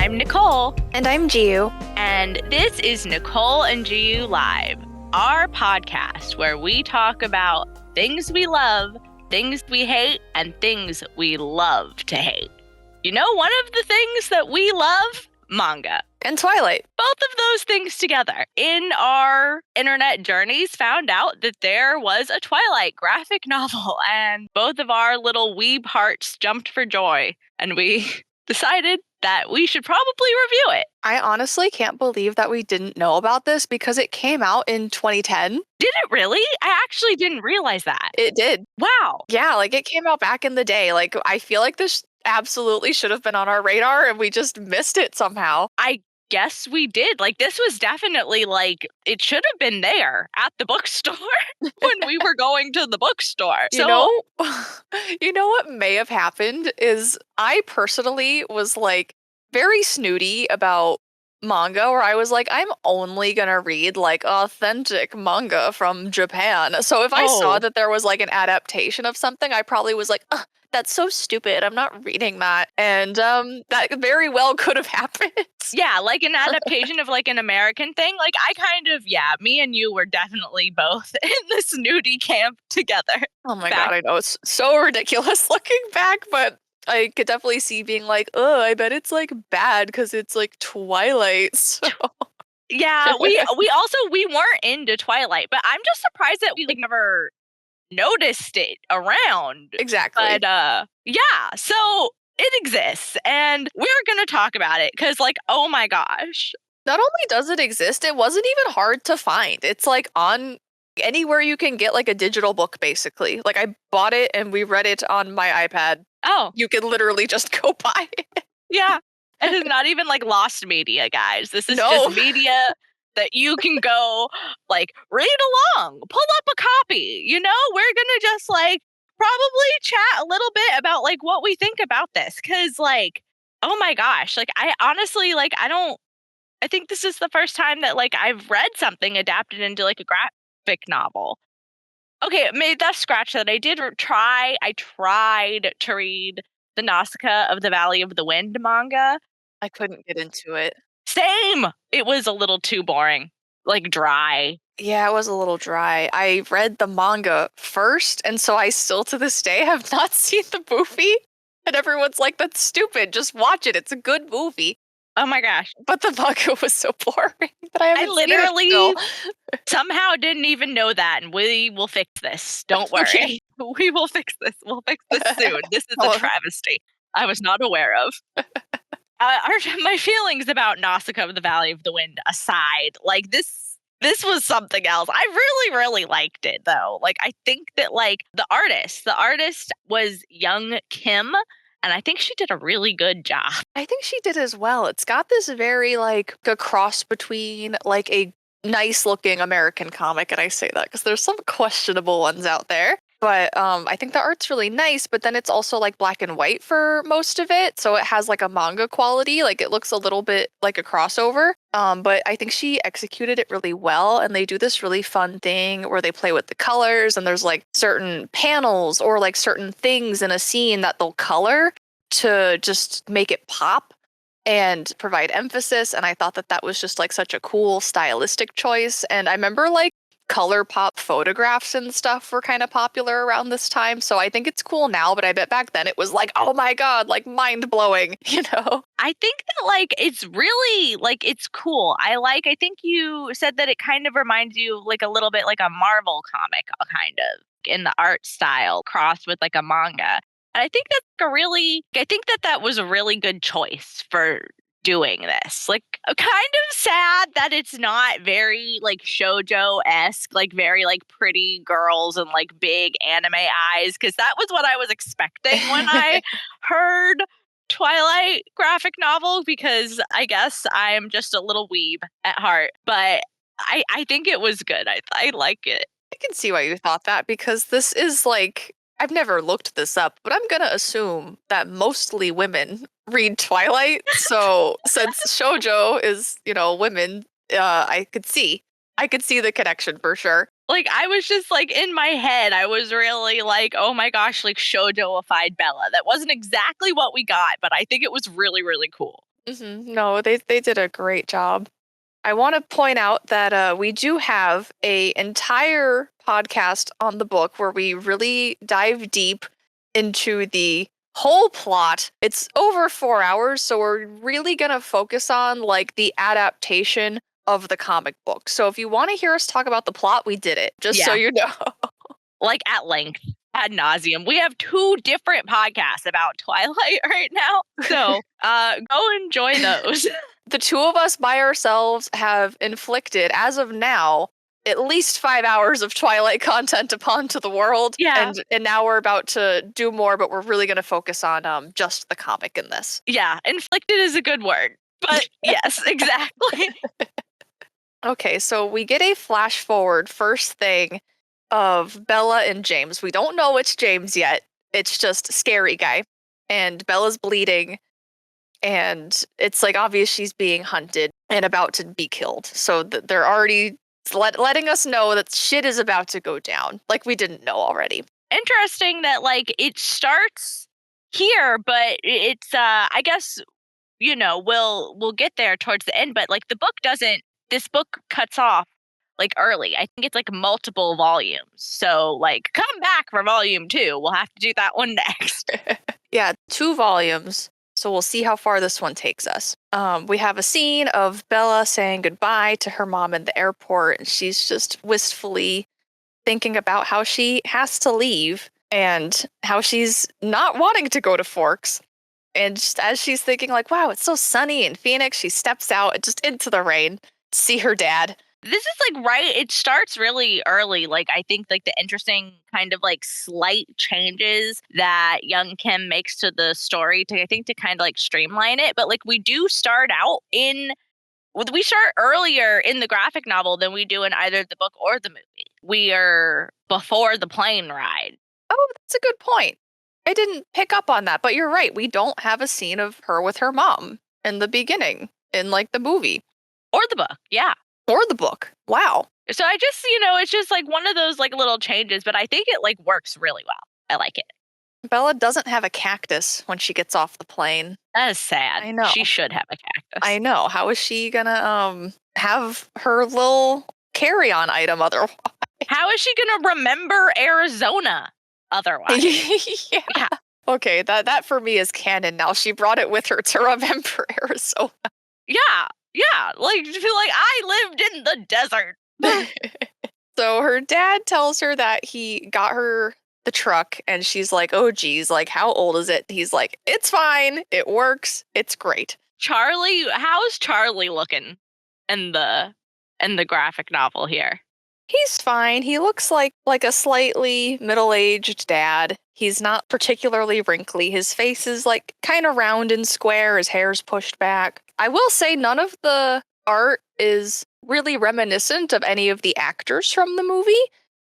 I'm Nicole. And I'm Giu. And this is Nicole and Giu Live, our podcast where we talk about things we love, things we hate, and things we love to hate. You know, one of the things that we love? Manga. And Twilight. Both of those things together. In our internet journeys, found out that there was a Twilight graphic novel, and both of our little weeb hearts jumped for joy, and we decided that we should probably review it. I honestly can't believe that we didn't know about this because it came out in 2010. Did it really? I actually didn't realize that. It did. Wow. Yeah, like it came out back in the day. Like I feel like this absolutely should have been on our radar and we just missed it somehow. I guess we did. Like this was definitely like, it should have been there at the bookstore when we were going to the bookstore. You know what may have happened is I personally was like very snooty about manga, where I was like, I'm only gonna read like authentic manga from Japan. So if I saw that there was like an adaptation of something, I probably was like, ugh, that's so stupid. I'm not reading that. And that very well could have happened. Yeah, like an adaptation of like an American thing. Like I kind of, me and you were definitely both in the snooty camp together. Oh my God, I know. It's so ridiculous looking back, but I could definitely see being like, oh, I bet it's like bad because it's like Twilight. So. Yeah, we weren't into Twilight, but I'm just surprised that we like never noticed it around. Exactly. But so it exists and we're gonna talk about it because like, oh my gosh. Not only does it exist, it wasn't even hard to find. It's like on anywhere you can get like a digital book, basically. Like I bought it and we read it on my iPad. Oh. You can literally just go buy it. Yeah. It is not even like lost media, guys. This is just media that you can go like read along, pull up a copy. You know, we're gonna just like probably chat a little bit about like what we think about this. Cause like, oh my gosh, like I honestly like I think this is the first time that like I've read something adapted into like a graphic novel. Okay, maybe that's scratch that. I tried to read the Nausicaa of the Valley of the Wind manga. I couldn't get into it. Same! It was a little too boring. Like dry. Yeah, it was a little dry. I read the manga first, and so I still to this day have not seen the movie. And everyone's like, that's stupid. Just watch it. It's a good movie. Oh my gosh. But the manga was so boring that I literally somehow didn't even know that, and we will fix this. Don't worry. We will fix this. We'll fix this soon. This is a travesty I was not aware of. My feelings about Nausicaa of the Valley of the Wind aside, like this was something else. I really, really liked it though. Like I think that like the artist was Young Kim. And I think she did a really good job. I think she did as well. It's got this very like a cross between like a nice looking American comic. And I say that because there's some questionable ones out there. But I think the art's really nice, but then it's also like black and white for most of it. So it has like a manga quality. Like it looks a little bit like a crossover. But I think she executed it really well. And they do this really fun thing where they play with the colors and there's like certain panels or like certain things in a scene that they'll color to just make it pop and provide emphasis. And I thought that was just like such a cool stylistic choice. And I remember like color pop photographs and stuff were kind of popular around this time. So I think it's cool now, but I bet back then it was like, oh my God, like mind blowing, you know? I think that like, it's really like, it's cool. I think you said that it kind of reminds you like a little bit like a Marvel comic kind of in the art style crossed with like a manga. And I think that's that was a really good choice for doing this. Like kind of sad that it's not very like shoujo-esque, like very like pretty girls and like big anime eyes, because that was what I was expecting when I heard Twilight graphic novel, because I guess I'm just a little weeb at heart. But I think it was good. I like it. I can see why you thought that, because this is like, I've never looked this up, but I'm gonna assume that mostly women read Twilight. So since shoujo is, women, I could see the connection for sure. Like, I was just like in my head, I was really like, oh my gosh, like shoujo-ified Bella. That wasn't exactly what we got, but I think it was really, really cool. No, they did a great job. I want to point out that we do have a entire podcast on the book where we really dive deep into the whole plot. It's over 4 hours, so we're really gonna focus on like the adaptation of the comic book. So if you want to hear us talk about the plot, we did it, just so Yeah, you know. like at length, ad nauseum. We have two different podcasts about Twilight right now. So go enjoy those. The two of us by ourselves have inflicted, as of now, at least 5 hours of Twilight content upon to the world, Yeah. and now we're about to do more, but we're really going to focus on just the comic in this. Yeah. Inflicted is a good word. But yes, exactly. Okay, so we get a flash forward first thing of Bella and James. We don't know it's James yet. It's just scary guy, and Bella's bleeding, and it's like obvious she's being hunted and about to be killed. So they're already letting us know that shit is about to go down, like we didn't know already. Interesting that like it starts here, but it's I guess we'll get there towards the end, but like the book doesn't this book cuts off like early. I think it's like multiple volumes. So like come back for volume 2. We'll have to do that one next. Yeah, 2 volumes. So we'll see how far this one takes us. We have a scene of Bella saying goodbye to her mom in the airport, and she's just wistfully thinking about how she has to leave and how she's not wanting to go to Forks. And just as she's thinking, like, wow, it's so sunny in Phoenix, she steps out just into the rain to see her dad. This is like right it starts really early. Like I think like the interesting kind of like slight changes that young Kim makes to the story to I think to kind of like streamline it, but like we do start out in we start earlier in the graphic novel than we do in either the book or the movie. We are before the plane ride. Oh, that's a good point. I didn't pick up on that, but you're right. We don't have a scene of her with her mom in the beginning, in like the movie Or the book, yeah. or the book. Wow. So I just, it's just like one of those like little changes, but I think it like works really well. I like it. Bella doesn't have a cactus when she gets off the plane. That is sad. I know. She should have a I cactus. know. How is she gonna have her little carry-on item otherwise? How is she gonna remember Arizona otherwise? Yeah. Yeah. Okay, that for me is canon now. She brought it with her to remember Arizona. Yeah. Yeah. Like, just feel like I lived in the desert. So her dad tells her that he got her the truck, and she's like, oh geez, like how old is it? He's like, it's fine, it works, it's great. Charlie, how's Charlie looking in the graphic novel here? He's fine. He looks like a slightly middle-aged dad. He's not particularly wrinkly. His face is like kind of round and square, his hair's pushed back. I will say none of the art is really reminiscent of any of the actors from the movie.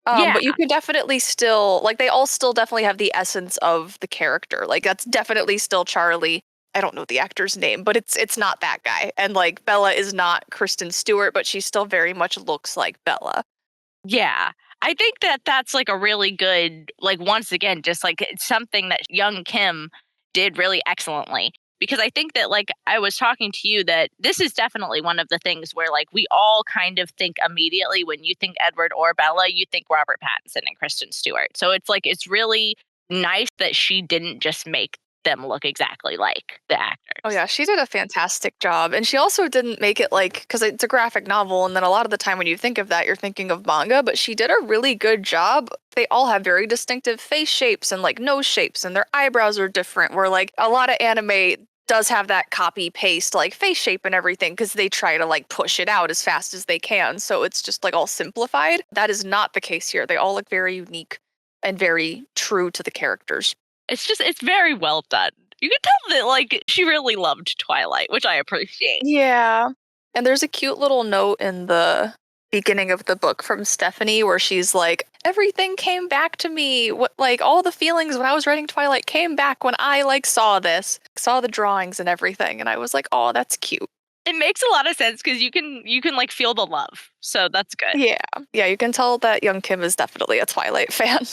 Yeah. But you can definitely still like they all still definitely have the essence of the character. Like that's definitely still Charlie. I don't know the actor's name, but it's not that guy. And like Bella is not Kristen Stewart, but she still very much looks like Bella. Yeah. I think that that's like a really good, like, once again, just like it's something that young Kim did really excellently. Because I think that, like, I was talking to you that this is definitely one of the things where, like, we all kind of think immediately when you think Edward or Bella, you think Robert Pattinson and Kristen Stewart. So it's like, it's really nice that she didn't just make them look exactly like the Oh actors. yeah, she did a fantastic job. And she also didn't make it like cuz it's a graphic novel and then a lot of the time when you think of that you're thinking of manga, but she did a really good job. They all have very distinctive face shapes and like nose shapes and their eyebrows are different. Where like a lot of anime does have that copy paste like face shape and everything cuz they try to like push it out as fast as they can. So it's just like all simplified. That is not the case here. They all look very unique and very true to the characters. It's very well done. You can tell that, like, she really loved Twilight, which I appreciate. Yeah. And there's a cute little note in the beginning of the book from Stephanie where she's like, everything came back to me. What like all the feelings when I was writing Twilight came back when I like saw this, saw the drawings and everything. And I was like, oh, that's cute. It makes a lot of sense because you can like feel the love, so that's good. Yeah. Yeah, you can tell that young Kim is definitely a Twilight fan.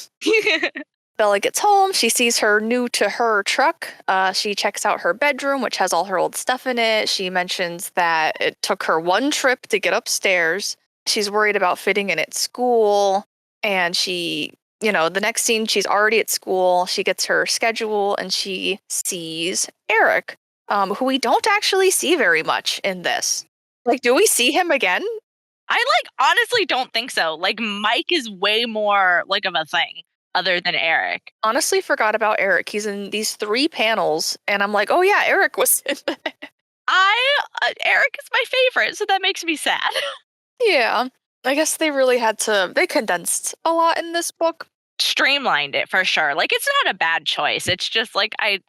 Bella gets home. She sees her new to her truck. She checks out her bedroom, which has all her old stuff in it. She mentions that it took her one trip to get upstairs. She's worried about fitting in at school. And the next scene, she's already at school. She gets her schedule and she sees Eric, who we don't actually see very much in this. Like, do we see him again? I honestly don't think so. Like Mike is way more like of a thing other than Eric. Honestly forgot about Eric. He's in these 3 panels, and I'm like, oh yeah, Eric was in that. Eric is my favorite, so that makes me sad. Yeah. I guess they condensed a lot in this book. Streamlined it for sure. Like it's not a bad choice. It's just like I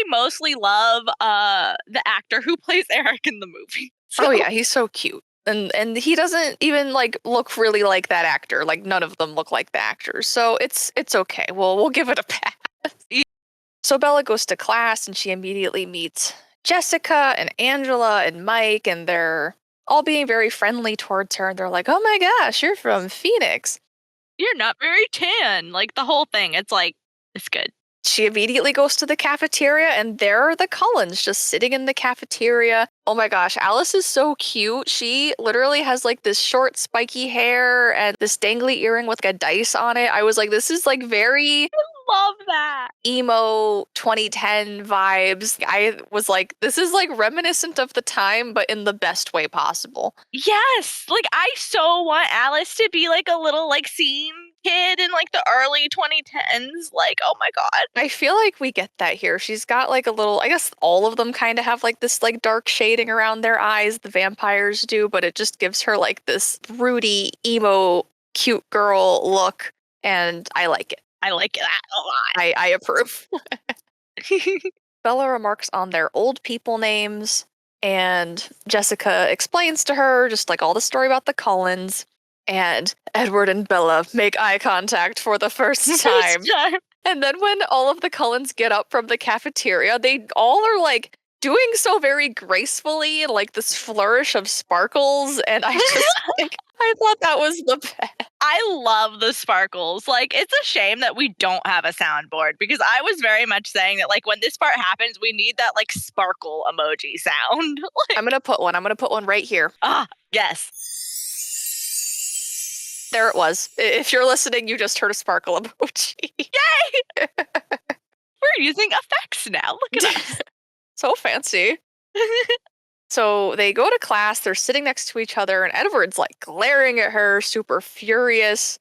mostly love the actor who plays Eric in the movie. So. Oh yeah, he's so cute. And he doesn't even look really like that actor. Like none of them look like the actors. So it's okay. We'll give it a pass. Yeah. So Bella goes to class and she immediately meets Jessica and Angela and Mike, and they're all being very friendly towards her. And they're like, "Oh my gosh, you're from Phoenix. You're not very tan." Like the whole thing. It's like it's good. She immediately goes to the cafeteria, and there are the Cullens just sitting in the cafeteria. Oh my gosh, Alice is so cute. She literally has this short spiky hair and this dangly earring with a dice on it. I was like, this is very Love that. emo 2010 vibes. I was like, this is reminiscent of the time, but in the best way possible. Yes. Like I so want Alice to be like a little scene kid in the early 2010s. Like, oh my God. I feel like we get that here. She's got a little, I guess all of them kind of have this dark shading around their eyes. The vampires do, but it just gives her this broody, emo, cute girl look. And I like it. I like that a lot. I approve. Bella remarks on their old people names, and Jessica explains to her just all the story about the Cullens. And Edward and Bella make eye contact for the first time. And then when all of the Cullens get up from the cafeteria, they all are doing so very gracefully, this flourish of sparkles. And I just I thought that was the best. I love the sparkles. It's a shame that we don't have a soundboard because I was very much saying that when this part happens, we need that sparkle emoji sound. I'm gonna put one. I'm gonna put one right here. Ah, yes. There it was. If you're listening, you just heard a sparkle emoji. Yay! We're using effects now. Look at us. So fancy. So they go to class, they're sitting next to each other, and Edward's glaring at her, super furious.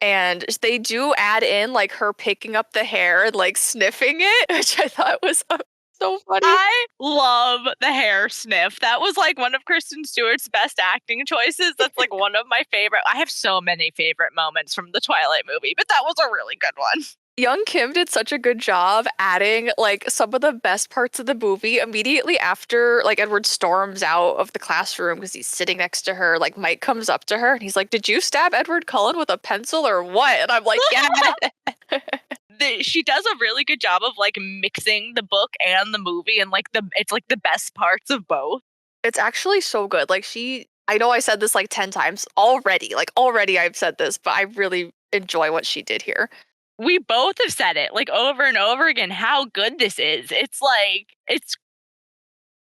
And they do add in her picking up the hair and sniffing it, which I thought was so funny. I love the hair sniff. That was one of Kristen Stewart's best acting choices. That's one of my favorite. I have so many favorite moments from the Twilight movie, but that was a really good one. Young Kim did such a good job adding some of the best parts of the movie immediately after Edward storms out of the classroom because he's sitting next to her. Mike comes up to her and he's like, "Did you stab Edward Cullen with a pencil or what?" And I'm like, "Yeah." She does a really good job of mixing the book and the movie, and it's the best parts of both. It's actually so good. I know I said this 10 times already. Already I've said this, but I really enjoy what she did here. We both have said it over and over again how good this is. It's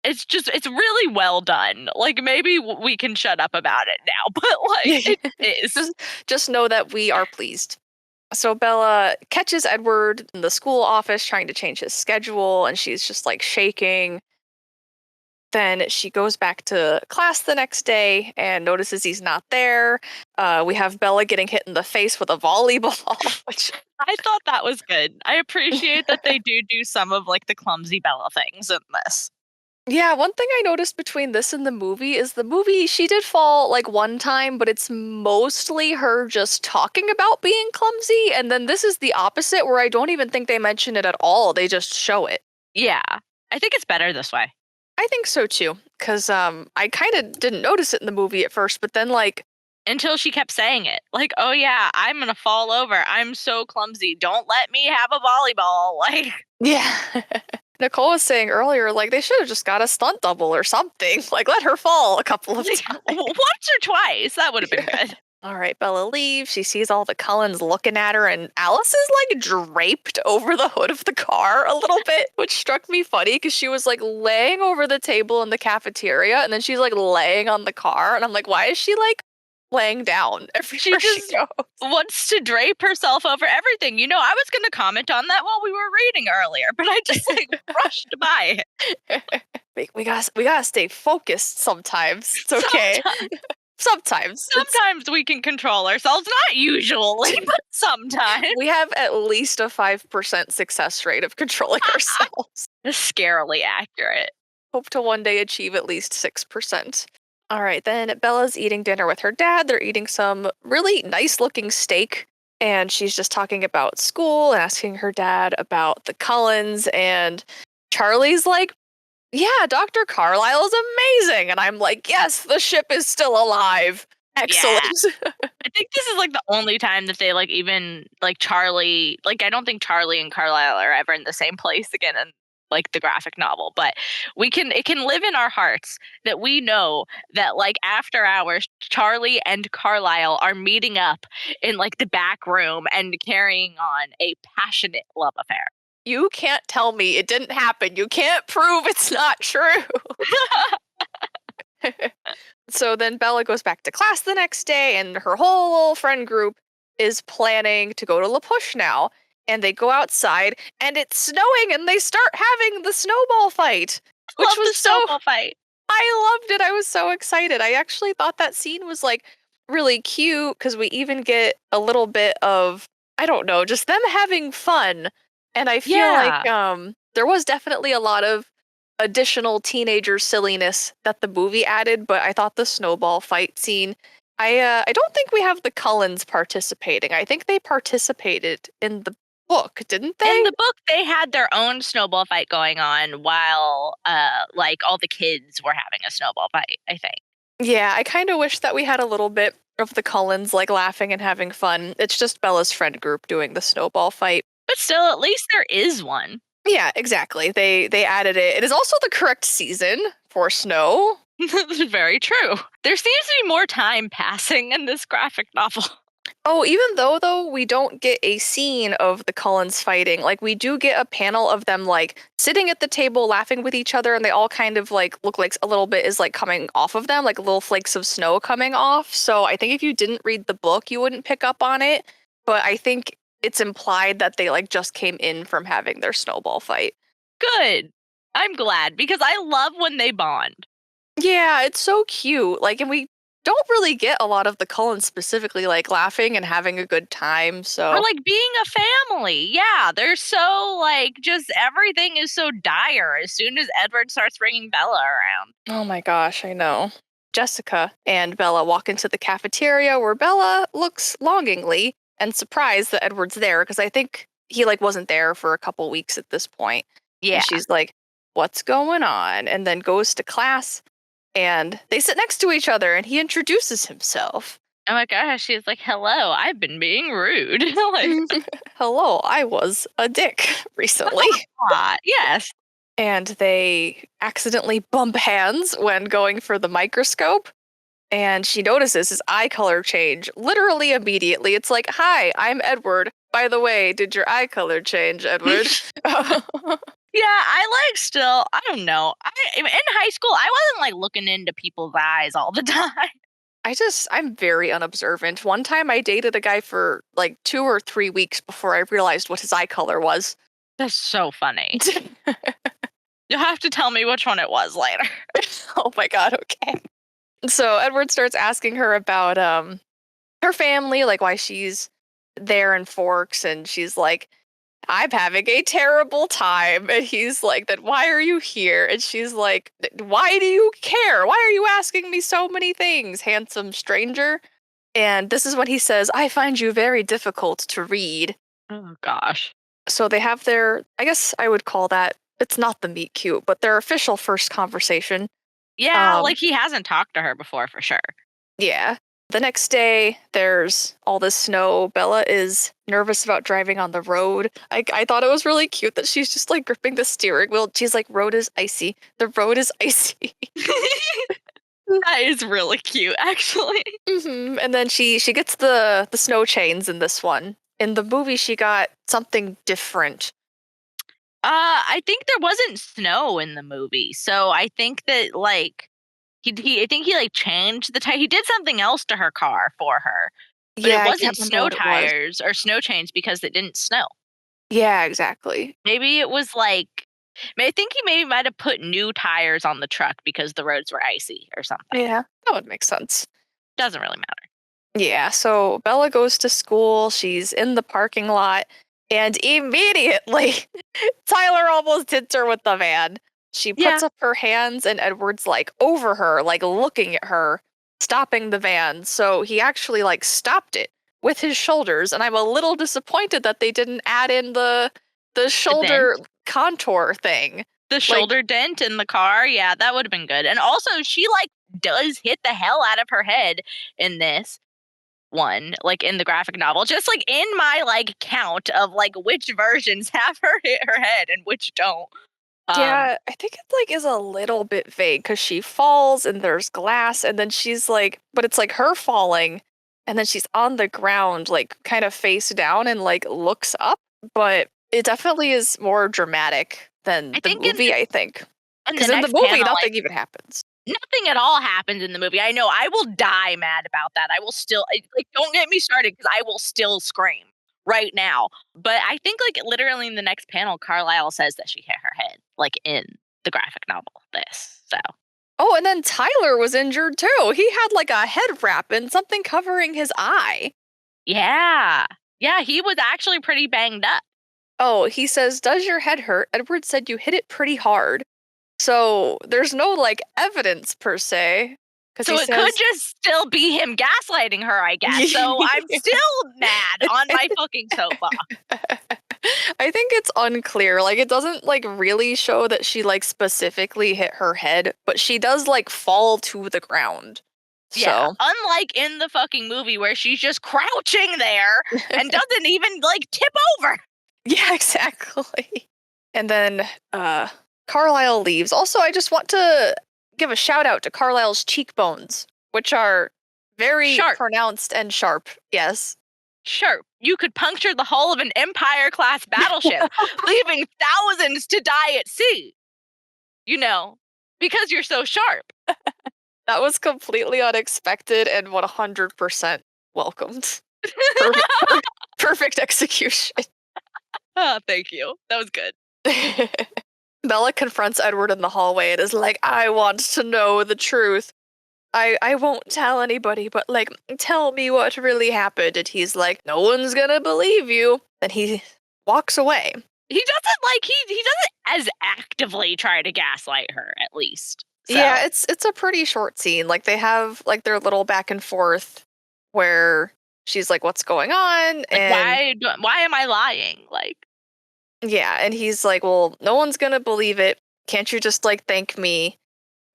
it's really well done. Maybe we can shut up about it now, but it is. Just know that we are pleased. So Bella catches Edward in the school office trying to change his schedule, and she's just shaking. Then she goes back to class the next day and notices he's not there. We have Bella getting hit in the face with a volleyball, which I thought that was good. I appreciate that they do some of the clumsy Bella things in this. Yeah, one thing I noticed between this and the movie is she did fall one time, but it's mostly her just talking about being clumsy. And then this is the opposite where I don't even think they mention it at all. They just show it. Yeah, I think it's better this way. I think so too, because I kind of didn't notice it in the movie at first, but then until she kept saying it, "Oh yeah, I'm gonna fall over. I'm so clumsy. Don't let me have a volleyball." Yeah. Nicole was saying earlier, they should have just got a stunt double or something. Let her fall a couple of times. Once or twice, that would have been good. All right, Bella leaves. She sees all the Cullens looking at her, and Alice is like draped over the hood of the car a little bit, which struck me funny because she was like laying over the table in the cafeteria, and then she's like laying on the car, and I'm like, why is she like laying down She everywhere she just goes? wants to drape herself over everything. You know, I was going to comment on that while we were reading earlier, but I just like brushed by it. We gotta stay focused sometimes. It's okay. Sometimes, Sometimes it's sometimes we can control ourselves, not usually, but sometimes. we have at least a 5% success rate of controlling ourselves. Scarily accurate. Hope to one day achieve at least 6%. All right, then Bella's eating dinner with her dad. They're eating some really nice looking steak. And she's just talking about school and asking her dad about the Cullens. And Charlie's like, yeah, Dr. Carlisle is amazing. And I'm like, yes, the ship is still alive. Excellent. Yeah. I think this is like the only time that they like even like Charlie, like I don't think Charlie and Carlisle are ever in the same place again in like the graphic novel, but it can live in our hearts that we know that like after hours Charlie and Carlisle are meeting up in like the back room and carrying on a passionate love affair. You can't tell me it didn't happen. You can't prove it's not true. So then Bella goes back to class the next day, and her whole friend group is planning to go to La Push now. And they go outside, and it's snowing, and they start having the snowball fight, which Love the was so. snowball fight. I loved it. I was so excited. I actually thought that scene was like really cute because we even get a little bit of, I don't know, just them having fun. And I feel like Yeah. there was definitely a lot of additional teenager silliness that the movie added, but I thought the snowball fight scene. I don't think we have the Cullens participating. I think they participated in the book, didn't In they? the book, they had their own snowball fight going on while, like all the kids were having a snowball fight. I think. Yeah, I kind of wish that we had a little bit of the Cullens like laughing and having fun. It's just Bella's friend group doing the snowball fight. But still, at least there is one. Yeah, exactly. They added it. It is also the correct season for snow. Very true. There seems to be more time passing in this graphic novel. Oh, even though we don't get a scene of the Cullens fighting, like we do get a panel of them like sitting at the table laughing with each other, and they all kind of like look like a little bit is like coming off of them, like little flakes of snow coming off. So I think if you didn't read the book, you wouldn't pick up on it. But I think it's implied that they like just came in from having their snowball fight. Good. I'm glad because I love when they bond. Yeah, it's so cute. Like, and we don't really get a lot of the Cullens specifically like laughing and having a good time. Or So like being a family. Yeah, they're so like just everything is so dire as soon as Edward starts bringing Bella around. oh my gosh, I know. Jessica and Bella walk into the cafeteria where Bella looks longingly and surprised that Edward's there because I think he like wasn't there for a couple weeks at this point. Yeah. And she's like, "What's going on?" And then goes to class and they sit next to each other and he introduces himself. Oh my gosh, she's like, hello, I've been being rude. Like, Hello, I was a dick recently. yes. And they accidentally bump hands when going for the microscope. And she notices his eye color change literally immediately. It's like, hi, I'm Edward. By the way, did your eye color change, Edward? Yeah, I like still, I don't know. In high school, I wasn't like looking into people's eyes all the time. I'm very unobservant. One time I dated a guy for like 2 or 3 weeks before I realized what his eye color was. That's so funny. You'll have to tell me which one it was later. Oh my god, okay. So Edward starts asking her about her family, like why she's there in Forks, and she's like, I'm having a terrible time. And he's like, then why are you here? And she's like, why do you care? Why are you asking me so many things, handsome stranger? And this is when he says, I find you very difficult to read. Oh gosh. So they have their, I guess I would call that, it's not the meet cute, but their official first conversation. Yeah, like he hasn't talked to her before for sure. Yeah. The next day, there's all this snow. Bella is nervous about driving on the road. I thought it was really cute that she's just like gripping the steering wheel. She's like, road is icy. The road is icy. That is really cute, actually. And then she gets the snow chains in this one. In the movie, she got something different. I think there wasn't snow in the movie, so I think that like I think he like changed the tire. He did something else to her car for her, but it Yeah, I can't wasn't remember snow what it was. tires or snow chains because it didn't snow. Yeah, exactly. Maybe it was like I think he maybe might have put new tires on the truck because the roads were icy or something. Yeah, that would make sense. Doesn't really matter. Yeah, so Bella goes to school. She's in the parking lot, and immediately Tyler almost hits her with the van. She puts Yeah, up her hands, and Edward's like over her, like looking at her, stopping the van. So he actually like stopped it with his shoulders, and I'm a little disappointed that they didn't add in the the shoulder dent, contour thing. the Like, shoulder dent in the car. Yeah, that would have been good. And also, she like does hit the hell out of her head in this one, like in the graphic novel. Just like in my like count of like which versions have her hit her head and which don't. Um, yeah, I think it like is a little bit vague because she falls and there's glass, and then she's like, but it's like her falling, and then she's on the ground, like kind of face down and like looks up. But it definitely is more dramatic than I the think movie, I think. in the Because in the next movie, panel, nothing even happens. nothing at all happens in the movie. I know I will die mad about that. I will still like don't get me started because I will still scream right now. But I think like literally in the next panel, Carlisle says that she hit her head, like in the graphic novel. This so Oh, and then Tyler was injured too. He had like a head wrap and something covering his eye. yeah, yeah, he was actually pretty banged up. Oh, he says, "Does your head hurt?" Edward said you hit it pretty hard. So there's no like evidence per se, because he So it could says, just still be him gaslighting her, I guess. So I'm still mad on my fucking soapbox. I think it's unclear. Like it doesn't like really show that she like specifically hit her head, but she does like fall to the ground. Yeah, So unlike in the fucking movie where she's just crouching there and doesn't even like tip over. yeah, exactly. And then Carlisle leaves. Also, I just want to give a shout out to Carlisle's cheekbones, which are very Sharp, pronounced and sharp. Yes. sharp. You could puncture the hull of an Empire class battleship, leaving thousands to die at sea. You know, because you're so sharp. That was completely unexpected and 100% welcomed. Perfect, perfect execution. Oh, thank you. That was good. Bella confronts Edward in the hallway and is like, I want to know the truth. I won't tell anybody, but like, tell me what really happened. And he's like, no one's gonna believe you. And he walks away. He doesn't like he doesn't as actively try to gaslight her at least. So Yeah, it's a pretty short scene. Like they have like their little back and forth where she's like, what's going on? like And why am I lying? Like yeah, and he's like, well, no one's gonna believe it. Can't you just like thank me?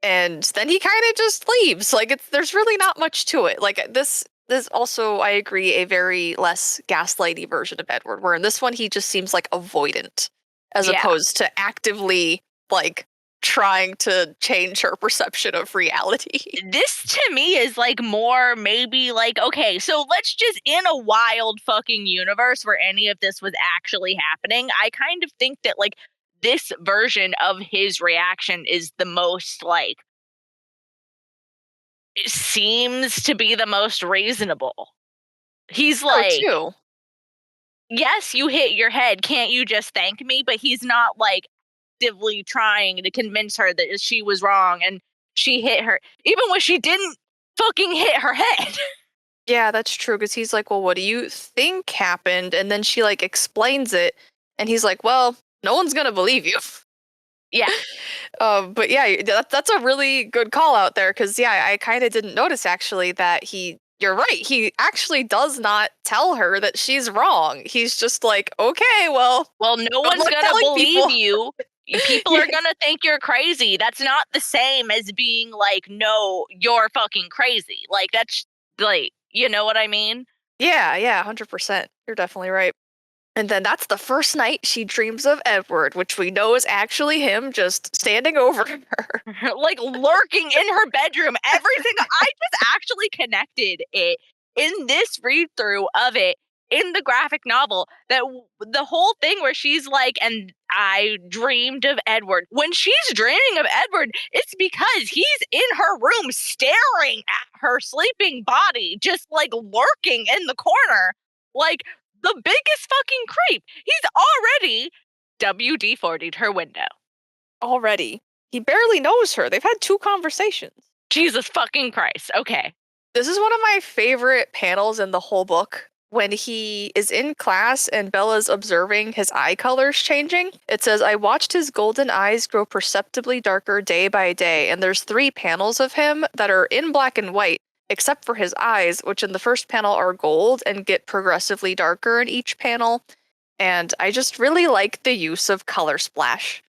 And then he kind of just leaves. Like it's there's really not much to it. Like this also I agree a very less gaslighty version of Edward, where in this one he just seems like avoidant as yeah. opposed to actively like trying to change her perception of reality. This to me is like more maybe like okay, so let's just in a wild fucking universe where any of this was actually happening, I kind of think that like this version of his reaction is the most like it seems to be the most reasonable. He's Oh, like, too. yes, you hit your head. Can't you just thank me? But he's not like actively trying to convince her that she was wrong and she hit her, even when she didn't fucking hit her head. Yeah, that's true. Because he's like, well, what do you think happened? And then she like explains it, and he's like, well, no one's gonna believe you. Yeah. But yeah, that's a really good call out there because yeah, I kind of didn't notice actually that he. You're right. He actually does not tell her that she's wrong. He's just like, okay, well, Well, no good one's luck gonna telling believe people. you. People Yeah, are gonna think you're crazy. That's not the same as being like, no, you're fucking crazy. Like that's like, you know what I mean? yeah, 100%. You're definitely right. And then that's the first night she dreams of Edward, which we know is actually him just standing over her. Like lurking in her bedroom. Everything. I just actually connected it in this read through of it in the graphic novel, that the whole thing where she's like, and I dreamed of Edward. When she's dreaming of Edward, it's because he's in her room staring at her sleeping body, just like lurking in the corner, like the biggest fucking creep. He's already WD-40'd her window. Already. He barely knows her. They've had 2 conversations. Jesus fucking Christ. Okay. This is one of my favorite panels in the whole book. When he is in class and Bella's observing his eye colors changing, it says, I watched his golden eyes grow perceptibly darker day by day, and there's 3 panels of him that are in black and white, except for his eyes, which in the first panel are gold and get progressively darker in each panel. And I just really like the use of color splash.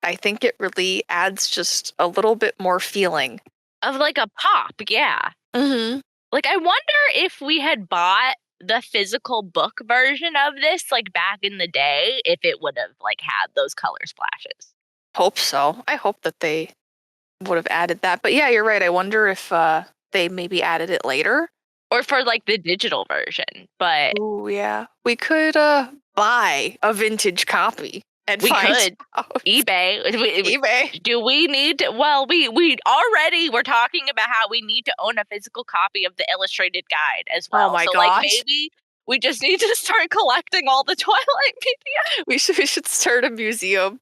I think it really adds just a little bit more feeling. Of like a pop, yeah. Mm-hmm. Like, I wonder if we had bought the physical book version of this, like back in the day, if it would have like had those color splashes. Hope so. I hope that they would have added that. But yeah, you're right. I wonder if they maybe added it later. Or for like the digital version. But Oh yeah. We could buy a vintage copy and we find could. out. eBay. eBay. Do we need to, well, we already were talking about how we need to own a physical copy of the illustrated guide as well. Oh my so gosh. like maybe we just need to start collecting all the Twilight media. We should start a museum.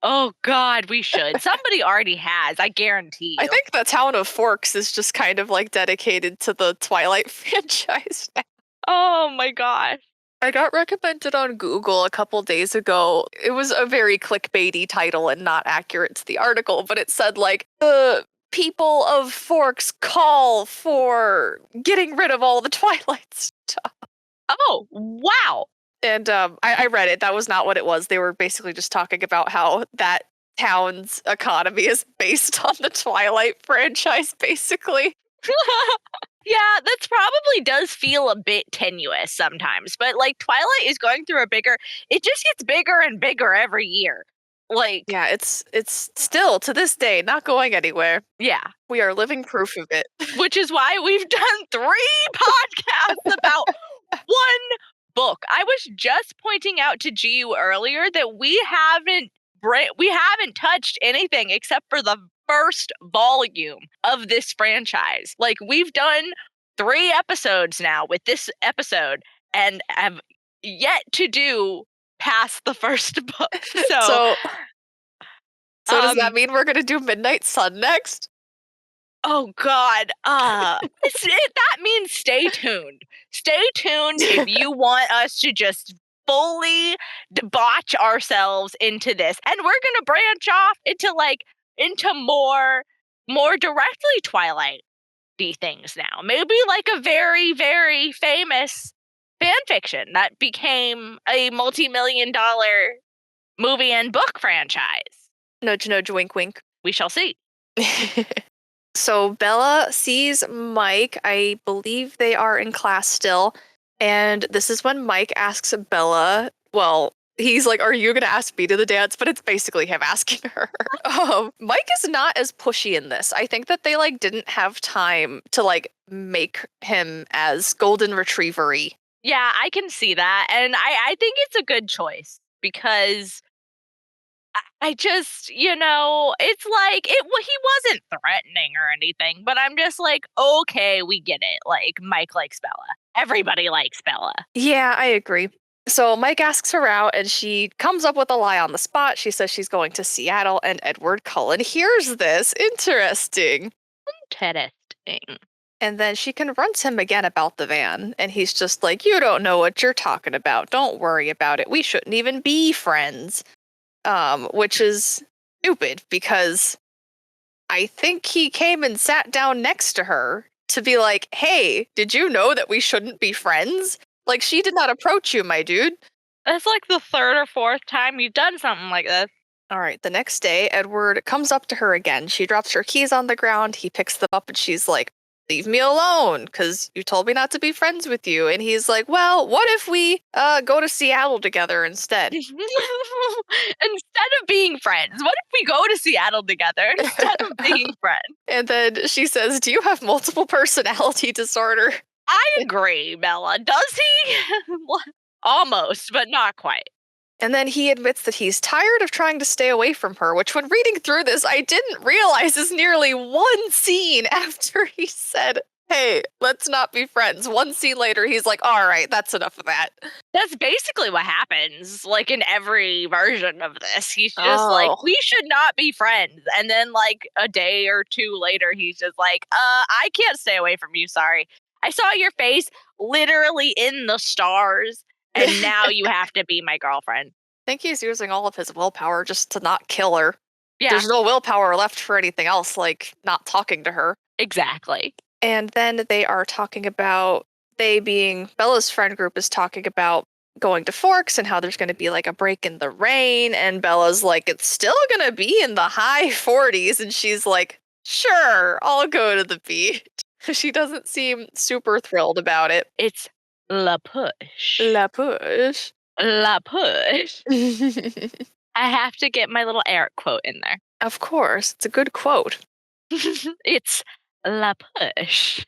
Oh God, we should. Somebody already has, I guarantee you. I think the town of Forks is just kind of like dedicated to the Twilight franchise now. Oh my gosh. I got recommended on Google a couple days ago. It was a very clickbaity title and not accurate to the article, but it said like the people of Forks call for getting rid of all the Twilight stuff. Oh, wow. And I read it. That was not what it was. They were basically just talking about how that town's economy is based on the Twilight franchise, basically. Yeah, that's probably does feel a bit tenuous sometimes, but like Twilight is going through it just gets bigger and bigger every year. Like, Yeah, it's still to this day not going anywhere. yeah, We are living proof of it. which is why we've done 3 podcasts about one book. I was just pointing out to GU earlier that we haven't touched anything except for the first volume of this franchise. Like, we've done 3 episodes now with this episode and have yet to do past the first book. So does that mean we're gonna do Midnight Sun next? oh God, that means stay tuned. Stay tuned if you want us to just fully debauch ourselves into this, and we're gonna branch off into more directly Twilight-y things now. Maybe like a very, very famous fan fiction that became a multi-million-dollar movie and book franchise. Nudge, nudge, wink, wink. We shall see. So Bella sees Mike. I believe they are in class still. And this is when Mike asks Bella, well, he's like, are you going to ask me to the dance? But it's basically him asking her. Mike is not as pushy in this. I think that they like didn't have time to like make him as golden retriever-y. Yeah, I can see that. And I think it's a good choice because I just, it's like he wasn't threatening or anything, but I'm just like, okay, we get it. Like, Mike likes Bella. Everybody likes Bella. Yeah, I agree. So Mike asks her out and she comes up with a lie on the spot. She says she's going to Seattle and Edward Cullen hears this. Interesting. Interesting. And then she confronts him again about the van. And he's just like, you don't know what you're talking about. Don't worry about it. We shouldn't even be friends. Which is stupid because I think he came and sat down next to her to be like, hey, did you know that we shouldn't be friends? Like, she did not approach you, my dude. That's like the 3rd or 4th time you've done something like this. All right, the next day, Edward comes up to her again. She drops her keys on the ground. He picks them up and she's like, leave me alone because you told me not to be friends with you. And he's like, well, what if we go to Seattle together instead? Instead of being friends, what if we go to Seattle together instead of being friends? And then she says, do you have multiple personality disorder? I agree, Bella. Does he? Almost, but not quite. And then he admits that he's tired of trying to stay away from her, which when reading through this, I didn't realize is nearly one scene after he said, hey, let's not be friends. One scene later, he's like, all right, that's enough of that. That's basically what happens, like, in every version of this. He's just like, Oh. we should not be friends. And then, like, a day or two later, he's just like, I can't stay away from you. Sorry. I saw your face literally in the stars, and now you have to be my girlfriend. I think he's using all of his willpower just to not kill her. Yeah, There's no willpower left for anything else, like not talking to her. exactly. And then they are talking about, they being Bella's friend group is talking about going to Forks and how there's going to be like a break in the rain. And Bella's like, it's still going to be in the high 40s. And she's like, sure, I'll go to the beach. She doesn't seem super thrilled about it. It's la push. La push. La push. I have to get my little Eric quote in there. Of course, it's a good quote. It's la push.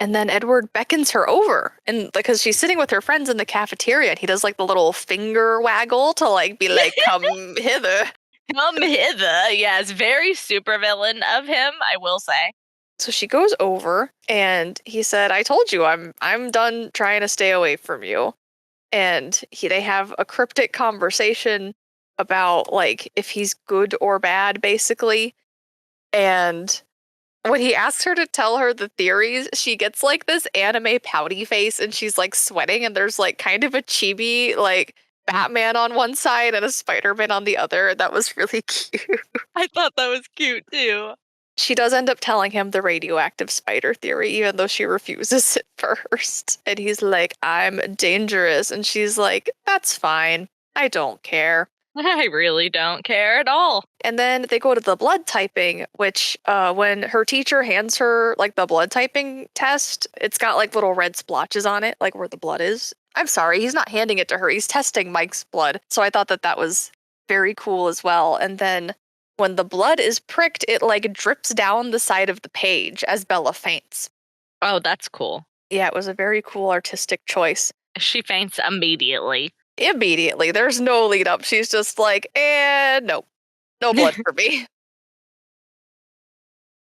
And then Edward beckons her over, and because she's sitting with her friends in the cafeteria, and he does like the little finger waggle to like be like, "Come hither." Come hither. Yes, very supervillain of him, I will say. So she goes over, and he said, "I told you, I'm done trying to stay away from you." And they have a cryptic conversation about like if he's good or bad, basically. And when he asks her to tell her the theories, she gets like this anime pouty face and she's like sweating, and there's like kind of a chibi like Batman on one side and a Spider-Man on the other. That was really cute. I thought that was cute too. She does end up telling him the radioactive spider theory, even though she refuses it first. And he's like, I'm dangerous. And she's like, that's fine. I don't care. I really don't care at all. And then they go to the blood typing, which when her teacher hands her like the blood typing test, it's got like little red splotches on it, like where the blood is. I'm sorry, he's not handing it to her. He's testing Mike's blood. So I thought that that was very cool as well. And then when the blood is pricked, it like drips down the side of the page as Bella faints. Oh, that's cool. Yeah, it was a very cool artistic choice. She faints immediately. Immediately, there's no lead up. She's just like, nope, no blood for me.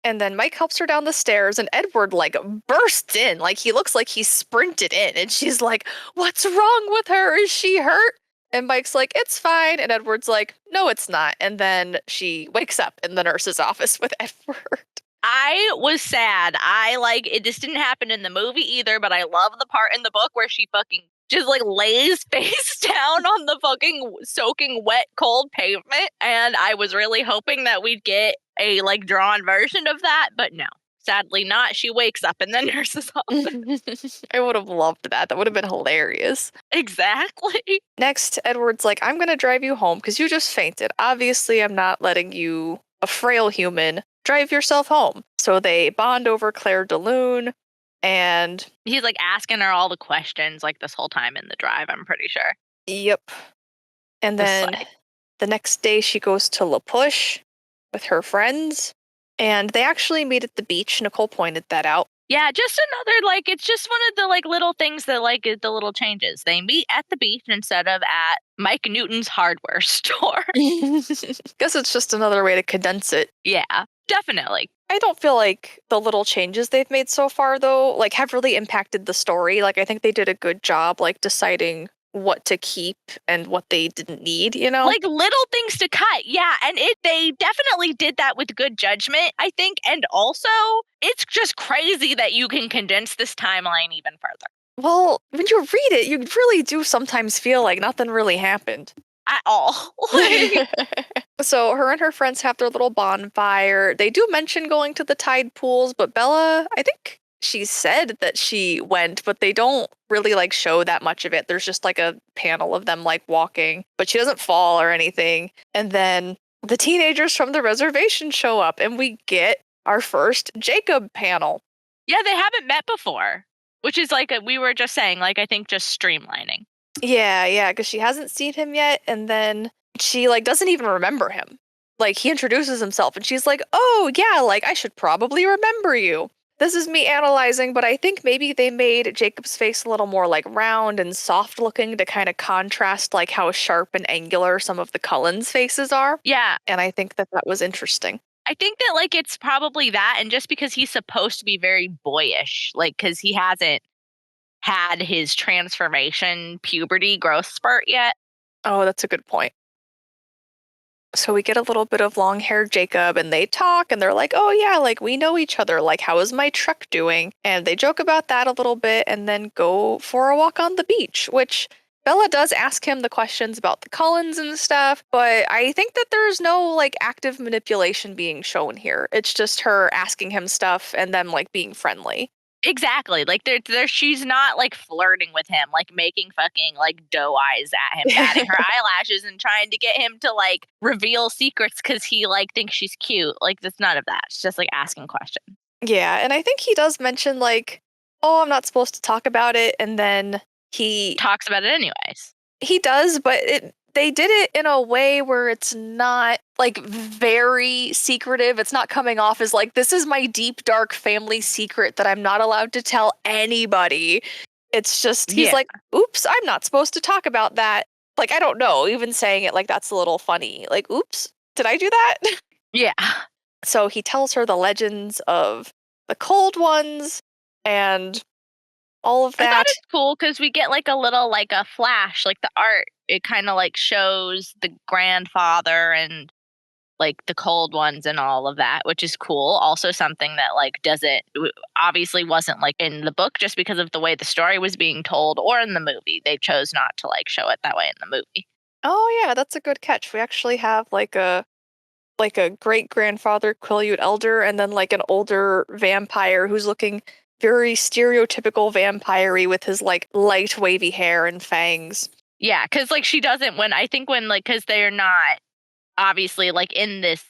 And then Mike helps her down the stairs, and Edward like bursts in, like he looks like he sprinted in, and she's like, "What's wrong with her? Is she hurt?" And Mike's like, "It's fine," and Edward's like, "No, it's not." And then she wakes up in the nurse's office with Edward. I was sad. I like it. This didn't happen in the movie either, but I love the part in the book where she fucking just like lays face down on the fucking soaking wet cold pavement. And I was really hoping that we'd get a like drawn version of that, but no, sadly not. She wakes up in the nurse's office. I would have loved that. That would have been hilarious. Exactly. Next, Edward's like, I'm going to drive you home because you just fainted. Obviously, I'm not letting you, a frail human, drive yourself home. So they bond over Claire de Lune, and He's like asking her all the questions like this whole time in the drive, I'm pretty sure. yep. And Just then like- the next day, she goes to La Push with her friends, and they actually meet at the beach. Nicole pointed that out. Yeah, just another like it's just one of the like little things that like the little changes. They meet at the beach instead of at Mike Newton's hardware store. Guess it's just another way to condense it. Yeah, definitely. I don't feel like the little changes they've made so far, though, like have really impacted the story. Like I think they did a good job, like deciding what to keep and what they didn't need, you know? Like little things to cut. Yeah, and they definitely did that with good judgment, I think. And also, it's just crazy that you can condense this timeline even further. Well, when you read it, you really do sometimes feel like nothing really happened. At all. Like, So her and her friends have their little bonfire. They do mention going to the tide pools, but Bella, I think she said that she went, but they don't really like show that much of it. There's just like a panel of them like walking, but she doesn't fall or anything. And then the teenagers from the reservation show up, and we get our first Jacob panel. Yeah, they haven't met before, which is like we were just saying, like I think just streamlining. Yeah, yeah, because she hasn't seen him yet, and then she like doesn't even remember him. Like he introduces himself, and she's like, "Oh yeah, like I should probably remember you." This is me analyzing, but I think maybe they made Jacob's face a little more like round and soft looking to kind of contrast like how sharp and angular some of the Cullens' faces are. Yeah, And I think that that was interesting. I think that like it's probably that, and just because he's supposed to be very boyish, like because he hasn't had his transformation puberty growth spurt yet. Oh, that's a good point. So we get a little bit of long haired Jacob and they talk and they're like, oh yeah, like we know each other. Like, how is my truck doing? And they joke about that a little bit and then go for a walk on the beach, which Bella does ask him the questions about the Cullens and stuff, but I think that there's no like active manipulation being shown here. It's just her asking him stuff and them like being friendly. Exactly. Like she's not like flirting with him, like making fucking like doe eyes at him, batting her eyelashes and trying to get him to like reveal secrets because he like thinks she's cute. Like that's none of that. It's just like asking questions. Yeah, and I think he does mention like, oh, I'm not supposed to talk about it, and then he Talks about it anyways. he does, but they did it in a way where it's not like very secretive. It's not coming off as like this is my deep dark family secret that I'm not allowed to tell anybody. It's just he's Yeah. like, "Oops, I'm not supposed to talk about that." Like I don't know, even saying it like that's a little funny. Like, "Oops, did I do that?" Yeah. So he tells her the legends of the cold ones and all of I thought that. it's cool because we get like a little like a flash, like the art. It kind of like shows the grandfather and like the cold ones and all of that, which is cool. Also, something that like doesn't obviously wasn't like in the book just because of the way the story was being told, or in the movie. They chose not to like show it that way in the movie. Oh yeah, that's a good catch. We actually have like a great grandfather Quileute elder and then like an older vampire who's looking very stereotypical vampire with his like light wavy hair and fangs. Yeah, because like she doesn't when I think when like because they're not obviously like in this.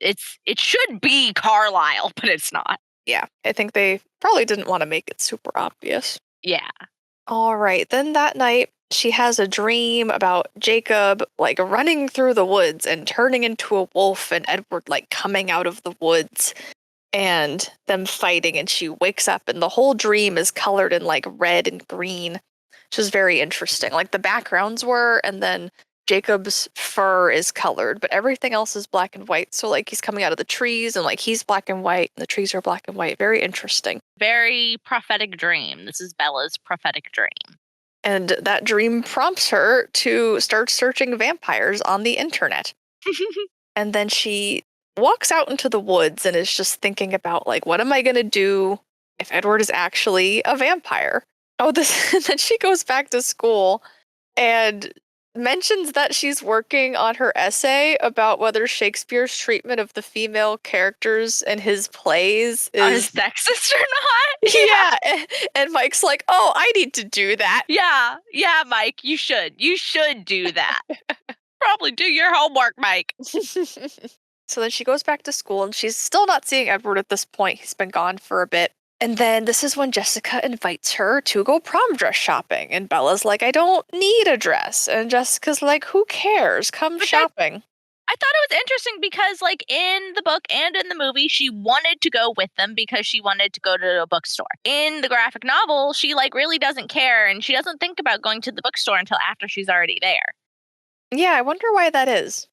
It should be Carlisle, but it's not. Yeah, I think they probably didn't want to make it super obvious. Yeah. All right, then that night she has a dream about Jacob like running through the woods and turning into a wolf and Edward like coming out of the woods and them fighting and she wakes up and the whole dream is colored in like red and green, which is very interesting. Like the backgrounds were and then Jacob's fur is colored, but everything else is black and white. So like he's coming out of the trees and like he's black and white and the trees are black and white. Very interesting. Very prophetic dream. This is Bella's prophetic dream. And that dream prompts her to start searching vampires on the internet. And then she walks out into the woods and is just thinking about like what am I going to do if Edward is actually a vampire? Oh, this and then she goes back to school and mentions that she's working on her essay about whether Shakespeare's treatment of the female characters in his plays Are is sexist or not? Yeah. yeah, and Mike's like, "Oh, I need to do that." Yeah. Yeah, Mike, you should. You should do that. Probably do your homework, Mike. So then she goes back to school and she's still not seeing Edward at this point. He's been gone for a bit. And then this is when Jessica invites her to go prom dress shopping. And Bella's like, I don't need a dress. And Jessica's like, who cares? Come Which shopping. I thought it was interesting because, like, in the book and in the movie, she wanted to go with them because she wanted to go to a bookstore. In the graphic novel, she, like, really doesn't care and she doesn't think about going to the bookstore until after she's already there. Yeah, I wonder why that is.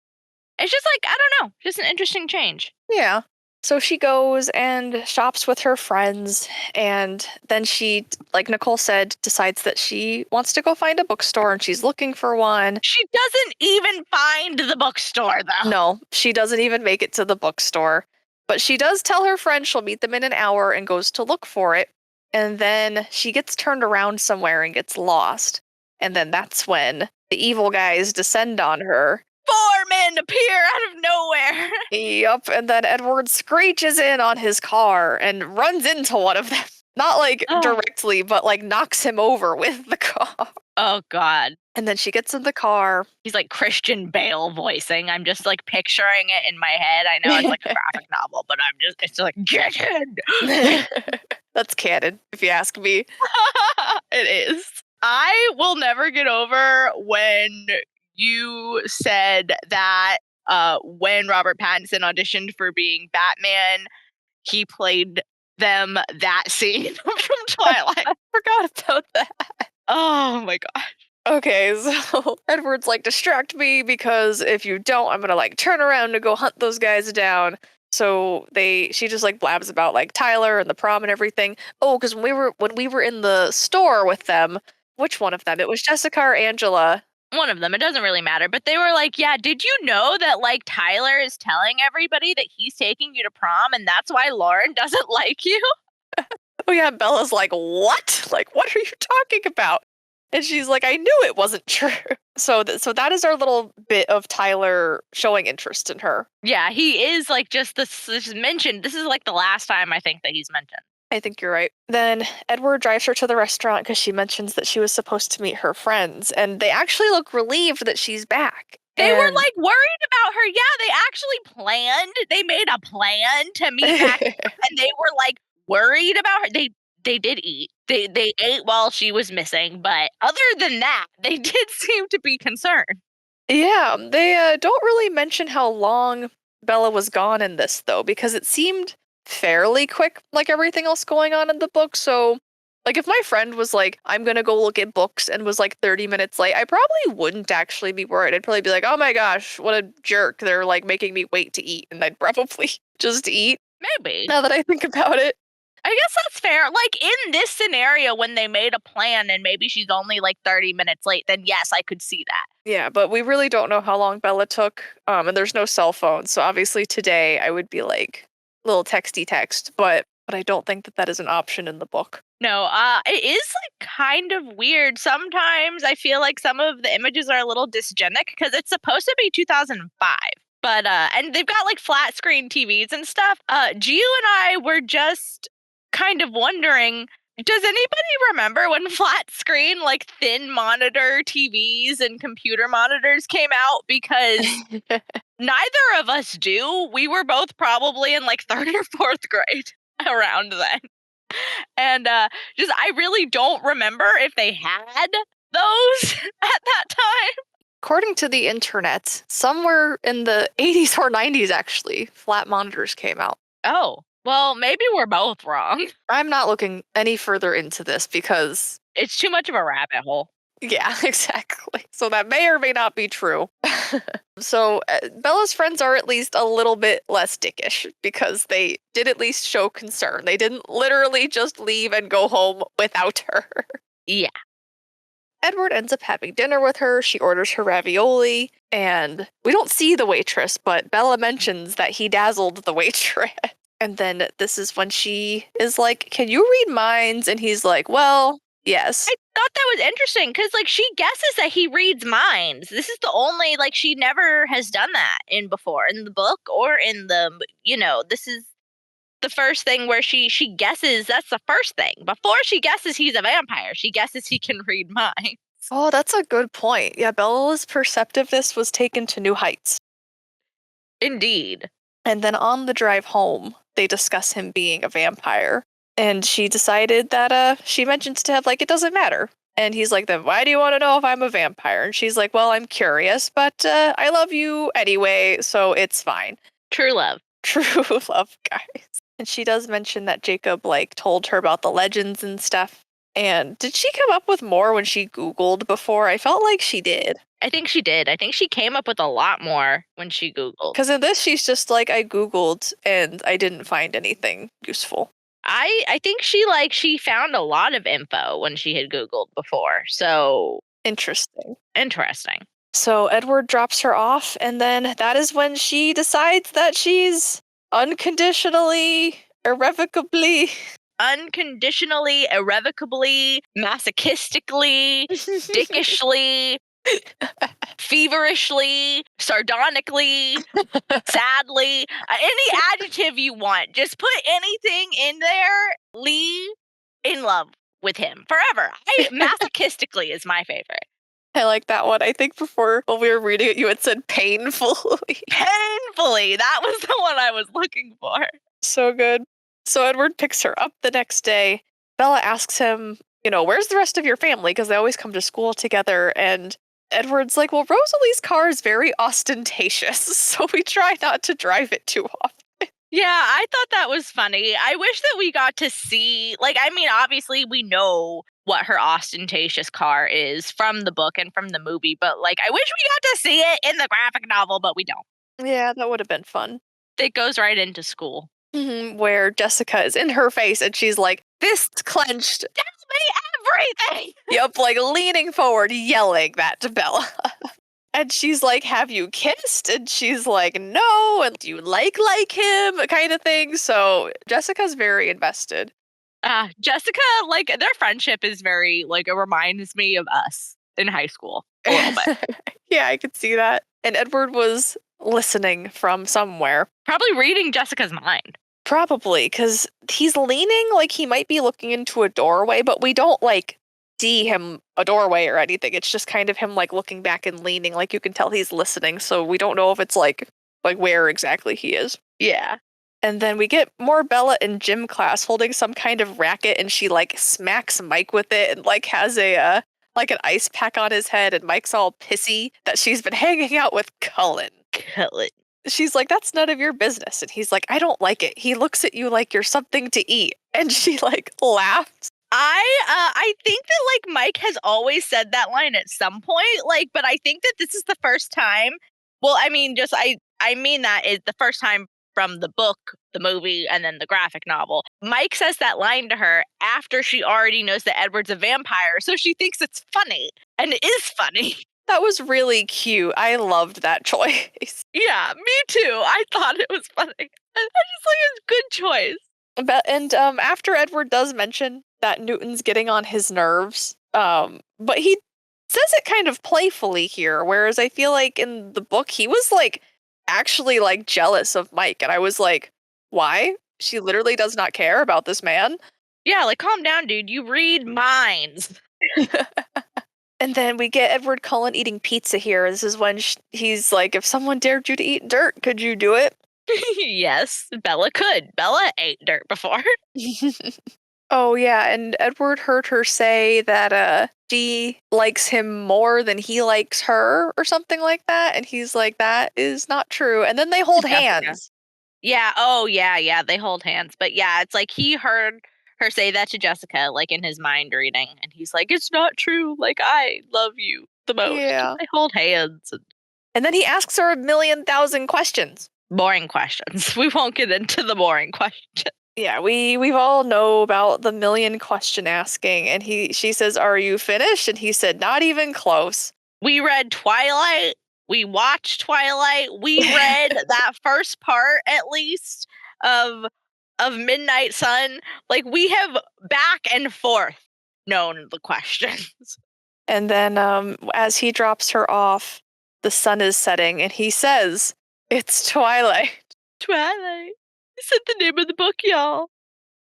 It's just like, I don't know, just an interesting change. Yeah. So she goes and shops with her friends, and then she, like Nicole said, decides that she wants to go find a bookstore and she's looking for one. She doesn't even find the bookstore, though. No, she doesn't even make it to the bookstore. But she does tell her friend she'll meet them in an hour and goes to look for it. And then she gets turned around somewhere and gets lost. And then that's when the evil guys descend on her. 4 men appear out of nowhere. Yup, and then Edward screeches in on his car and runs into one of them. Not like Oh. directly, but like knocks him over with the car. Oh, God. And then she gets in the car. He's like Christian Bale voicing. I'm just like picturing it in my head. I know it's like a graphic novel, but it's like, get in. That's canon, if you ask me. It is. I will never get over when you said that when Robert Pattinson auditioned for being Batman, he played them that scene from Twilight. I forgot about that. Oh my god. Okay, so Edward's like, distract me because if you don't, I'm gonna like turn around to go hunt those guys down. So she just like blabs about like Tyler and the prom and everything. Oh, because when we were in the store with them, which one of them? It was Jessica or Angela. One of them, it doesn't really matter, but they were like, yeah, did you know that like Tyler is telling everybody that he's taking you to prom and that's why Lauren doesn't like you? Oh yeah, Bella's like, what? Like, what are you talking about? And she's like, I knew it wasn't true. So that is our little bit of Tyler showing interest in her. Yeah, he is like just this mentioned. This is like the last time I think that he's mentioned. I think you're right. Then Edward drives her to the restaurant because she mentions that she was supposed to meet her friends, and they actually look relieved that she's back. They were And like worried about her. Yeah, they actually planned. They made a plan to meet back, and they were like worried about her. They did eat. They ate while she was missing, but other than that, they did seem to be concerned. yeah, they don't really mention how long Bella was gone in this though, because it seemed fairly quick, like everything else going on in the book. So, like, if my friend was like, "I'm gonna go look at books," and was like 30 minutes late, I probably wouldn't actually be worried. I'd probably be like, "Oh my gosh, what a jerk! They're like making me wait to eat," and I'd probably just eat. Maybe. Now that I think about it. I guess that's fair. Like in this scenario, when they made a plan and maybe she's only like 30 minutes late, then yes, I could see that. Yeah, but we really don't know how long Bella took. And there's no cell phone, so obviously today I would be like little texty text, but I don't think that that is an option in the book. No, it is like kind of weird. Sometimes I feel like some of the images are a little dysgenic because it's supposed to be 2005. But and they've got like flat screen TVs and stuff. Gio and I were just kind of wondering, does anybody remember when flat screen like thin monitor TVs and computer monitors came out? Because neither of us do. We were both probably in like third or fourth grade around then. And just I really don't remember if they had those at that time. According to the internet, somewhere in the 80s or 90s, actually, flat monitors came out. Oh, well, maybe we're both wrong. I'm not looking any further into this because, It's too much of a rabbit hole. yeah, exactly. So that may or may not be true. So Bella's friends are at least a little bit less dickish because they did at least show concern. They didn't literally just leave and go home without her. Yeah. Edward ends up having dinner with her. She orders her ravioli, and we don't see the waitress, but Bella mentions that he dazzled the waitress. And then this is when she is like, "Can you read minds?" And he's like, "Well, yes." I thought that was interesting because, like, she guesses that he reads minds. This is the only, like, she never has done that in before in the book or in the, this is the first thing where she guesses. That's the first thing. Before she guesses he's a vampire, she guesses he can read minds. Oh, that's a good point. Yeah, Bella's perceptiveness was taken to new heights. Indeed. And then on the drive home, they discuss him being a vampire. And she decided that she mentions to him, like, it doesn't matter. And he's like, then why do you want to know if I'm a vampire? And she's like, well, I'm curious, but I love you anyway, so it's fine. True love. True love, guys. And she does mention that Jacob, like, told her about the legends and stuff. And did she come up with more when she Googled before? I felt like she did. I think she did. I think she came up with a lot more when she Googled. Because in this, she's just like, I Googled and I didn't find anything useful. I think she found a lot of info when she had Googled before. So Interesting. interesting. So Edward drops her off, and then that is when she decides that she's unconditionally, irrevocably, Unconditionally, irrevocably, masochistically, dickishly, feverishly, sardonically, sadly, any adjective you want. Just put anything in there. Lee in love with him forever. Masochistically is my favorite. I like that one. I think before when we were reading it, you had said painfully. Painfully. That was the one I was looking for. So good. So Edward picks her up the next day. Bella asks him, where's the rest of your family? Because they always come to school together. And Edward's like, well, Rosalie's car is very ostentatious, so we try not to drive it too often. Yeah, I thought that was funny. I wish that we got to see, obviously we know what her ostentatious car is from the book and from the movie, but I wish we got to see it in the graphic novel, but we don't. Yeah, that would have been fun. It goes right into school. Where Jessica is in her face and she's like, fists clenched. Tell me everything! Yep, leaning forward, yelling that to Bella. And she's like, have you kissed? And she's like, no. And do you like him? Kind of thing. So Jessica's very invested. Jessica, their friendship is very, it reminds me of us in high school a little bit. Yeah, I could see that. And Edward was listening from somewhere. Probably reading Jessica's mind. Probably, because he's leaning like he might be looking into a doorway, but we don't, see him a doorway or anything. It's just kind of him, looking back and leaning. You can tell he's listening, so we don't know if it's, where exactly he is. Yeah. And then we get more Bella in gym class holding some kind of racket, and she, smacks Mike with it and, has a, an ice pack on his head, and Mike's all pissy that she's been hanging out with Cullen. She's like, that's none of your business. And he's like, I don't like it. He looks at you like you're something to eat. And she, laughs. I think that Mike has always said that line at some point, but I think that this is the first time. Well, I mean, I mean that is the first time from the book, the movie, and then the graphic novel. Mike says that line to her after she already knows that Edward's a vampire, so she thinks it's funny, and it is funny. That was really cute. I loved that choice. Yeah, me too. I thought it was funny. I just it's a good choice. And after Edward does mention that Newton's getting on his nerves, but he says it kind of playfully here, whereas I feel like in the book he was actually jealous of Mike, and I was like, why? She literally does not care about this man. Yeah, calm down, dude. You read minds. And then we get Edward Cullen eating pizza here. This is when he's like, if someone dared you to eat dirt, could you do it? Yes, Bella could. Bella ate dirt before. Oh, yeah, and Edward heard her say that she likes him more than he likes her, or something like that, and he's like, that is not true. And then they hold hands. Yeah, oh, yeah, they hold hands. But yeah, it's he heard her say that to Jessica, in his mind reading, and he's like, it's not true. I love you the most. Yeah. They hold hands. And then he asks her 1,000,000 questions. Boring questions. We won't get into the boring questions. Yeah, we've all know about the million question asking, and she says, "Are you finished?" And he said, "Not even close." We read Twilight. We watched Twilight. We read that first part at least of Midnight Sun. We have back and forth known the questions. And then as he drops her off, the sun is setting, and he says, "It's Twilight." Twilight. He said the name of the book, y'all.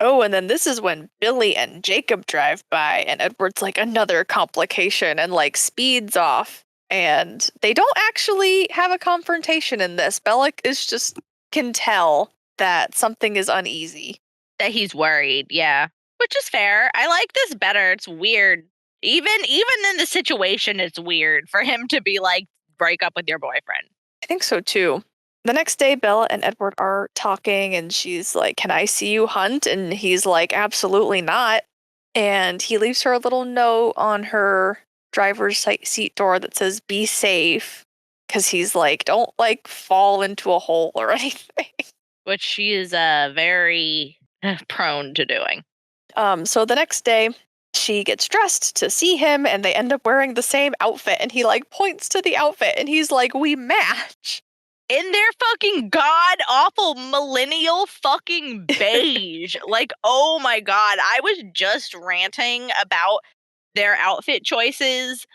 Oh, and then this is when Billy and Jacob drive by, and Edward's like, another complication, and speeds off. And they don't actually have a confrontation in this. Bella is just can tell that something is uneasy. That he's worried, yeah. Which is fair. I like this better. It's weird. Even in the situation, it's weird for him to be break up with your boyfriend. I think so too. The next day, Bella and Edward are talking, and she's like, can I see you hunt? And he's like, absolutely not. And he leaves her a little note on her driver's seat door that says, be safe. Because he's like, don't fall into a hole or anything. Which she is very prone to doing. So the next day, she gets dressed to see him, and they end up wearing the same outfit. And he points to the outfit, and he's like, we match. In their fucking god awful millennial fucking beige. Oh my god. I was just ranting about their outfit choices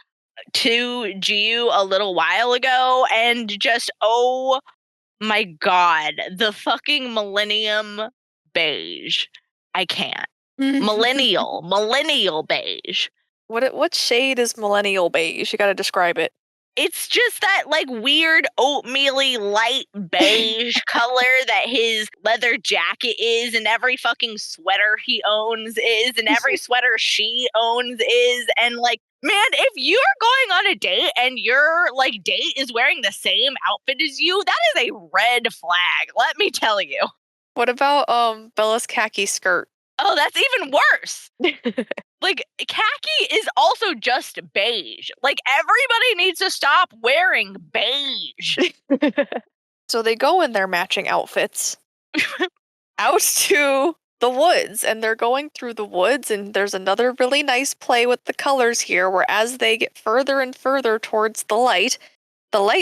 to Giu a little while ago, and just, oh my god, the fucking millennium beige. I can't. Millennial beige. What shade is millennial beige? You gotta describe it. It's just that like weird oatmeal-y light beige color that his leather jacket is, and every fucking sweater he owns is, and every sweater she owns is, and like, man, if you're going on a date and your like date is wearing the same outfit as you, that is a red flag, let me tell you. What about Bella's khaki skirt? Oh, that's even worse. Like, khaki is also just beige. Like, everybody needs to stop wearing beige. So they go in their matching outfits out to the woods, and they're going through the woods, and there's another really nice play with the colors here, where as they get further and further towards the light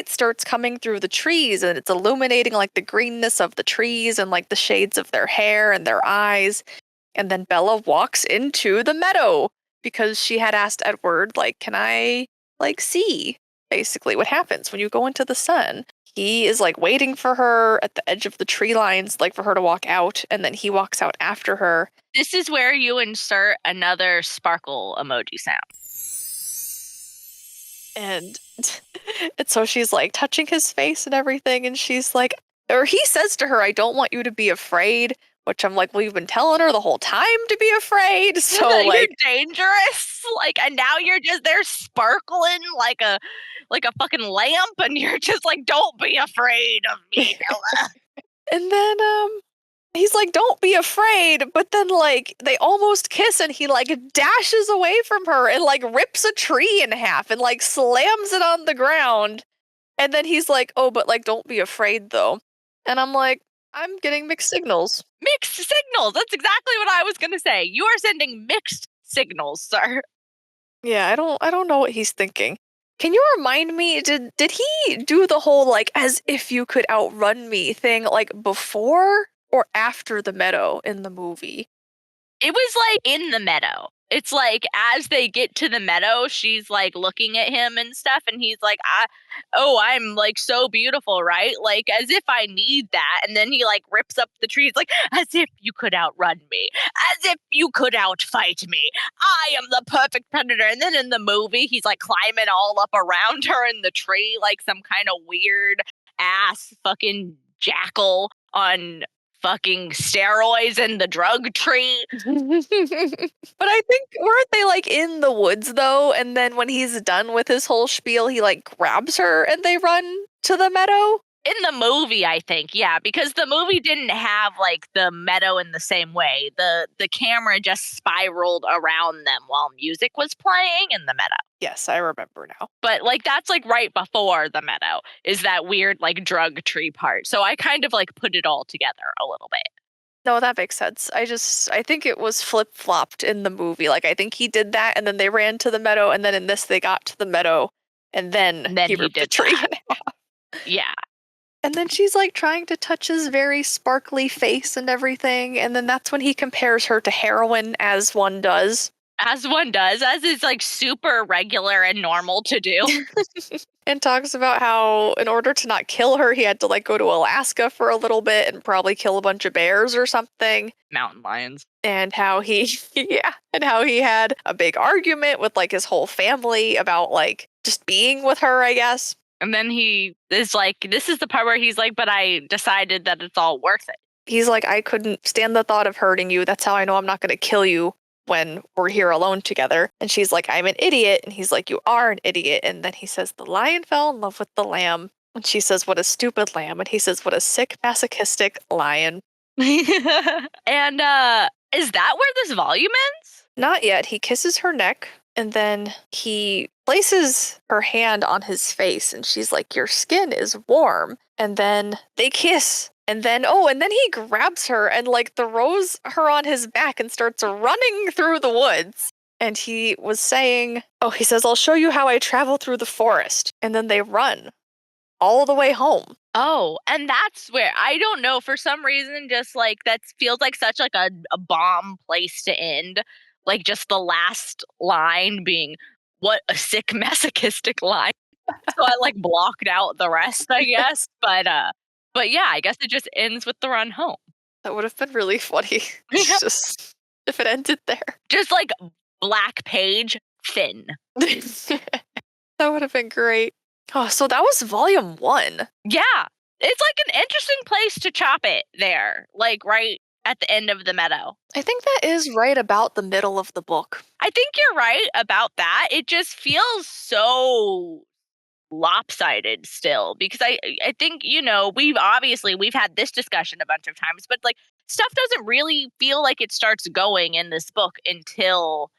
starts coming through the trees, and it's illuminating like the greenness of the trees and like the shades of their hair and their eyes. And then Bella walks into the meadow because she had asked Edward, like, can I like see basically what happens when you go into the sun? He is like waiting for her at the edge of the tree lines, like for her to walk out, and then he walks out after her. This is where you insert another sparkle emoji sound. And and so she's like touching his face and everything, and she's like, or he says to her, I don't want you to be afraid, which I'm like, well, you've been telling her the whole time to be afraid. So You're like, dangerous. Like, and now you're just there sparkling like a fucking lamp, and you're just like, don't be afraid of me, Bella. and then he's like, don't be afraid, but then like they almost kiss, and he like dashes away from her and like rips a tree in half and like slams it on the ground. And then he's like, oh, but like don't be afraid though. And I'm like, I'm getting mixed signals. Mixed signals. That's exactly what I was gonna say. You are sending mixed signals, sir. Yeah, I don't know what he's thinking. Can you remind me, did he do the whole like as if you could outrun me thing like before or after the meadow in the movie? It was like in the meadow. It's like as they get to the meadow, she's like looking at him and stuff, and he's like, I'm like so beautiful, right? Like as if I need that. And then he like rips up the trees, like, as if you could outrun me, as if you could outfight me. I am the perfect predator. And then in the movie, he's like climbing all up around her in the tree, like some kind of weird ass fucking jackal on fucking steroids in the drug tree. But I think weren't they like in the woods though? And then when he's done with his whole spiel, he like grabs her and they run to the meadow. In the movie, I think, yeah, because the movie didn't have like the meadow in the same way. The camera just spiraled around them while music was playing in the meadow. Yes, I remember now. But like that's like right before the meadow is that weird like drug tree part. So I kind of like put it all together a little bit. No, that makes sense. I think it was flip flopped in the movie. Like I think he did that and then they ran to the meadow, and then in this they got to the meadow and then And then he he ripped the did tree that. in half. Yeah. And then she's like trying to touch his very sparkly face and everything. And then that's when he compares her to heroin, as one does. As one does, as is like super regular and normal to do. And talks about how, in order to not kill her, he had to like go to Alaska for a little bit and probably kill a bunch of bears or something. Mountain lions. And how he, yeah, and how he had a big argument with like his whole family about like just being with her, I guess. And then he is like, this is the part where he's like, but I decided that it's all worth it. He's like, I couldn't stand the thought of hurting you. That's how I know I'm not going to kill you when we're here alone together. And she's like, I'm an idiot. And he's like, you are an idiot. And then he says, the lion fell in love with the lamb. And she says, what a stupid lamb. And he says, what a sick, masochistic lion. And is that where this volume ends? Not yet. He kisses her neck. And then he places her hand on his face. And she's like, your skin is warm. And then they kiss. And then, and then he grabs her and like throws her on his back and starts running through the woods. And he was saying, he says, I'll show you how I travel through the forest. And then they run all the way home. Oh, and that's where, I don't know, for some reason, just like that feels like such like a bomb place to end. Like just the last line being, what a sick masochistic line. So I like blocked out the rest, I guess. But yeah, I guess it just ends with the run home. That would have been really funny. It's just if it ended there. Just like black page, thin. That would have been great. Oh, so that was volume 1. Yeah. It's like an interesting place to chop it there, like right at the end of the meadow. I think that is right about the middle of the book. I think you're right about that. It just feels so lopsided still because I think, we've had this discussion a bunch of times, but like stuff doesn't really feel like it starts going in this book until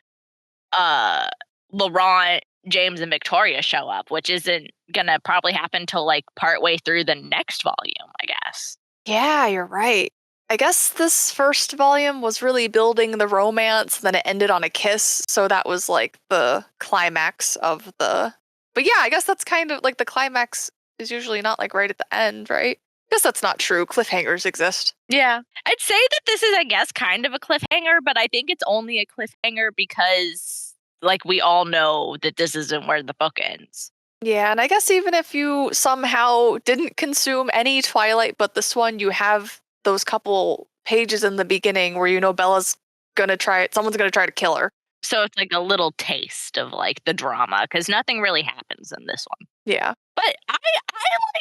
uh Laurent, James, and Victoria show up, which isn't gonna probably happen till like partway through the next volume, I guess. Yeah, you're right. I guess this first volume was really building the romance, then it ended on a kiss, so that was like the climax of the. But yeah, I guess that's kind of like the climax is usually not like right at the end, right? Guess that's not true. Cliffhangers exist. Yeah. I'd say that this is, I guess, kind of a cliffhanger, but I think it's only a cliffhanger because, like, we all know that this isn't where the book ends. Yeah, and I guess even if you somehow didn't consume any Twilight but this one, you have those couple pages in the beginning where you know Bella's gonna try it, someone's gonna try to kill her. So it's like a little taste of like the drama because nothing really happens in this one. Yeah. But I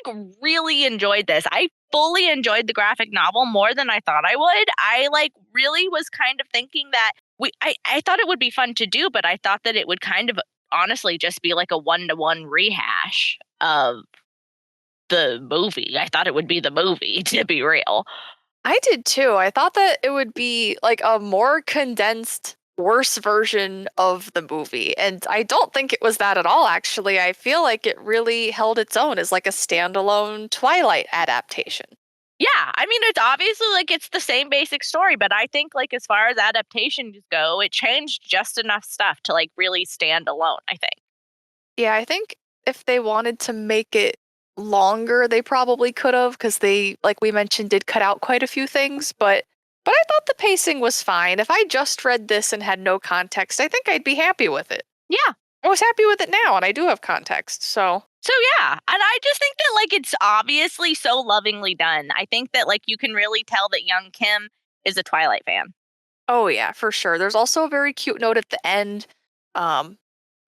like really enjoyed this. I fully enjoyed the graphic novel more than I thought I would. I like really was kind of thinking that I thought it would be fun to do, but I thought that it would kind of honestly just be like a one-to-one rehash of the movie. I thought it would be the movie, to be real. I did too. I thought that it would be like a more condensed, worse version of the movie. And I don't think it was that at all, actually. I feel like it really held its own as like a standalone Twilight adaptation. Yeah, I mean, it's obviously like it's the same basic story, but I think like as far as adaptations go, it changed just enough stuff to like really stand alone, I think. Yeah, I think if they wanted to make it longer, they probably could have, because they, like we mentioned, did cut out quite a few things, but I thought the pacing was fine. If I just read this and had no context, I think I'd be happy with it. Yeah. I was happy with it now, and I do have context, so. So yeah, and I just think that like it's obviously so lovingly done. I think that like you can really tell that young Kim is a Twilight fan. Oh yeah, for sure. There's also a very cute note at the end um,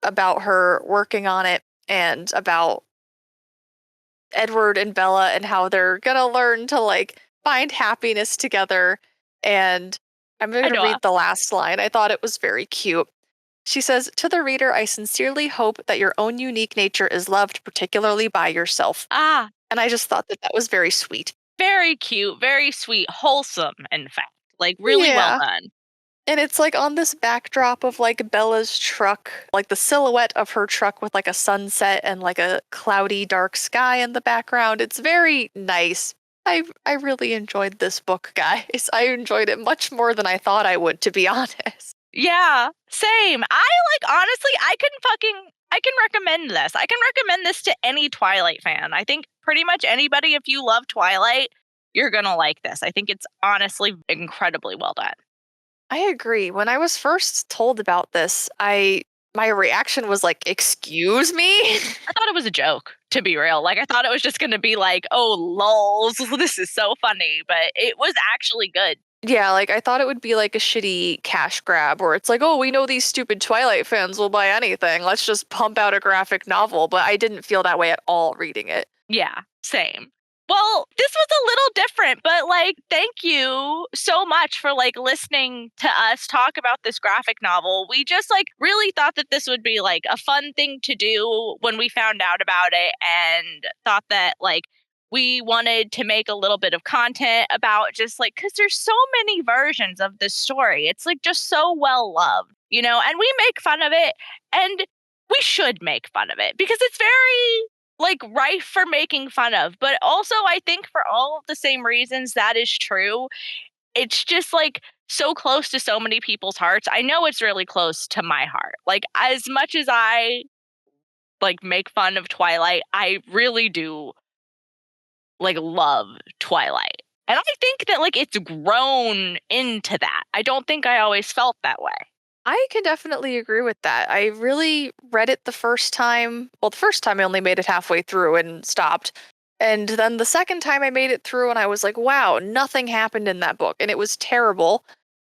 about her working on it and about Edward and Bella and how they're gonna learn to like find happiness together. And I'm I gonna know. read the last line. I thought it was very cute. She says, "To the reader, I sincerely hope that your own unique nature is loved, particularly by yourself." Ah, And I just thought that that was very sweet. very cute, very sweet, wholesome, in fact. Like really well Yeah. done. And it's like on this backdrop of like Bella's truck, like the silhouette of her truck with like a sunset and like a cloudy dark sky in the background. It's very nice. I really enjoyed this book, guys. I enjoyed it much more than I thought I would, to be honest. Yeah, same. I like honestly, I can recommend this. I can recommend this to any Twilight fan. I think pretty much anybody if you love Twilight, you're going to like this. I think it's honestly incredibly well done. I agree. When I was first told about this, I my reaction was like, "Excuse me?" I thought it was a joke, to be real. Like I thought it was just going to be like, "Oh, lols, this is so funny," but it was actually good. Yeah, like I thought it would be like a shitty cash grab where it's like, oh, we know these stupid Twilight fans will buy anything. Let's just pump out a graphic novel. But I didn't feel that way at all reading it. Yeah, same. Well, this was a little different, but like, thank you so much for like listening to us talk about this graphic novel. We just like really thought that this would be like a fun thing to do when we found out about it and thought that like we wanted to make a little bit of content about just like, because there's so many versions of this story. It's like just so well loved, and we make fun of it and we should make fun of it because it's very like rife for making fun of. But also, I think for all of the same reasons that is true, it's just like so close to so many people's hearts. I know it's really close to my heart. Like, as much as I like make fun of Twilight, I really do like love Twilight. And I think that like it's grown into that. I don't think I always felt that way. I can definitely agree with that. I really read it the first time. Well, the first time I only made it halfway through and stopped. And then the second time I made it through and I was like, wow, nothing happened in that book. And it was terrible.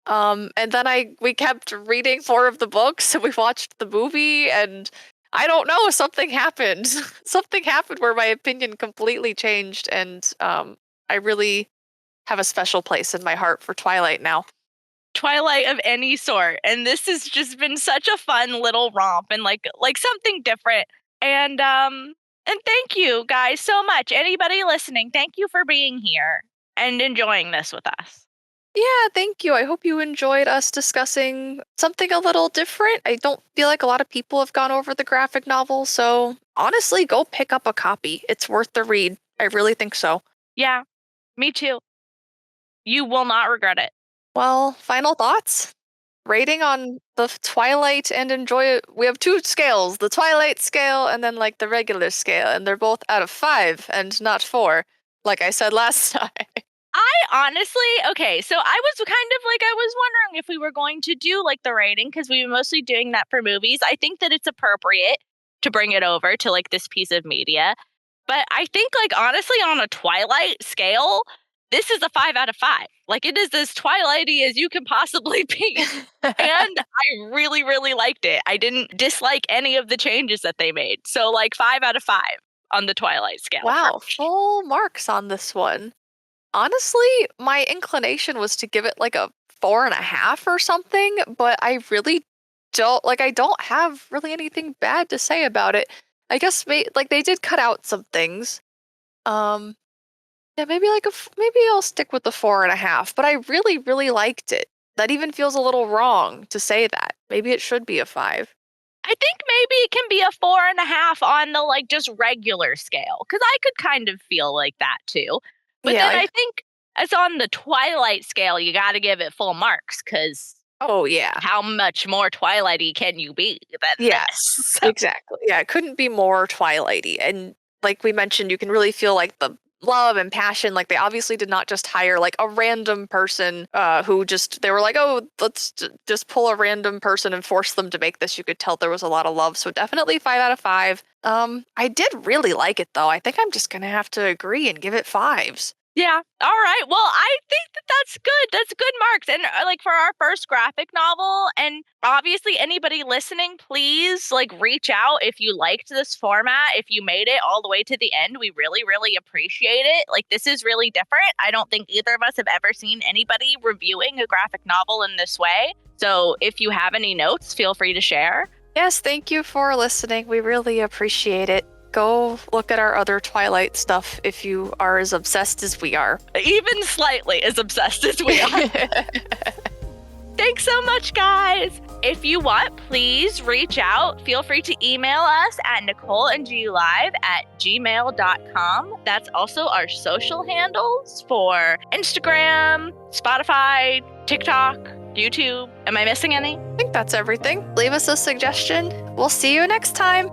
And then we kept reading more of the books and we watched the movie and I don't know. Something happened. Something happened where my opinion completely changed, and I really have a special place in my heart for Twilight now. Twilight of any sort. And this has just been such a fun little romp and like something different. And thank you guys so much. Anybody listening, thank you for being here and enjoying this with us. Yeah, thank you. I hope you enjoyed us discussing something a little different. I don't feel like a lot of people have gone over the graphic novel, so honestly, go pick up a copy. It's worth the read. I really think so. Yeah, me too. You will not regret it. Well, final thoughts? Rating on the Twilight and Enjoy It. We have two scales, the Twilight scale and then like the regular scale, and they're both out of 5 and not 4, like I said last time. I honestly, okay, so I was kind of like, I was wondering if we were going to do like the rating because we were mostly doing that for movies. I think that it's appropriate to bring it over to like this piece of media. But I think, like, honestly, on a Twilight scale, this is a 5 out of 5. Like, it is as Twilighty as you can possibly be. And I really, really liked it. I didn't dislike any of the changes that they made. So, like, 5 out of 5 on the Twilight scale for Wow, me. full marks on this one. Honestly, my inclination was to give it like a 4.5 or something, but I really don't like. I don't have really anything bad to say about it. I guess like they did cut out some things. Um, yeah, maybe like maybe I'll stick with the 4.5. But I really, really liked it. That even feels a little wrong to say that. Maybe it should be a 5. I think maybe it can be a 4.5 on the, like, just regular scale. Because I could kind of feel like that too. But Yeah. then I think as on the Twilight scale, you got to give it full marks because Oh yeah. how much more Twilighty can you be than Yeah. this? So, Exactly. Yeah, it couldn't be more Twilighty. And like we mentioned, you can really feel like the love and passion. Like they obviously did not just hire like a random person who just they were like, oh, let's just pull a random person and force them to make this. You could tell there was a lot of love. So definitely 5 out of 5. I did really like it though. I think I'm just gonna have to agree and give it 5s. yeah. All right. Well, I think that that's good. That's good marks. And like for our first graphic novel, and obviously anybody listening, please like reach out if you liked this format. If you made it all the way to the end, we really, really appreciate it. Like this is really different. I don't think either of us have ever seen anybody reviewing a graphic novel in this way. So if you have any notes, feel free to share. Yes, thank you for listening. We really appreciate it. Go look at our other Twilight stuff if you are as obsessed as we are. Even slightly as obsessed as we are. Thanks so much, guys. If you want, please reach out. Feel free to email us at NicoleandGLive@gmail.com. That's also our social handles for Instagram, Spotify, TikTok, YouTube. Am I missing any? I think that's everything. Leave us a suggestion. We'll see you next time.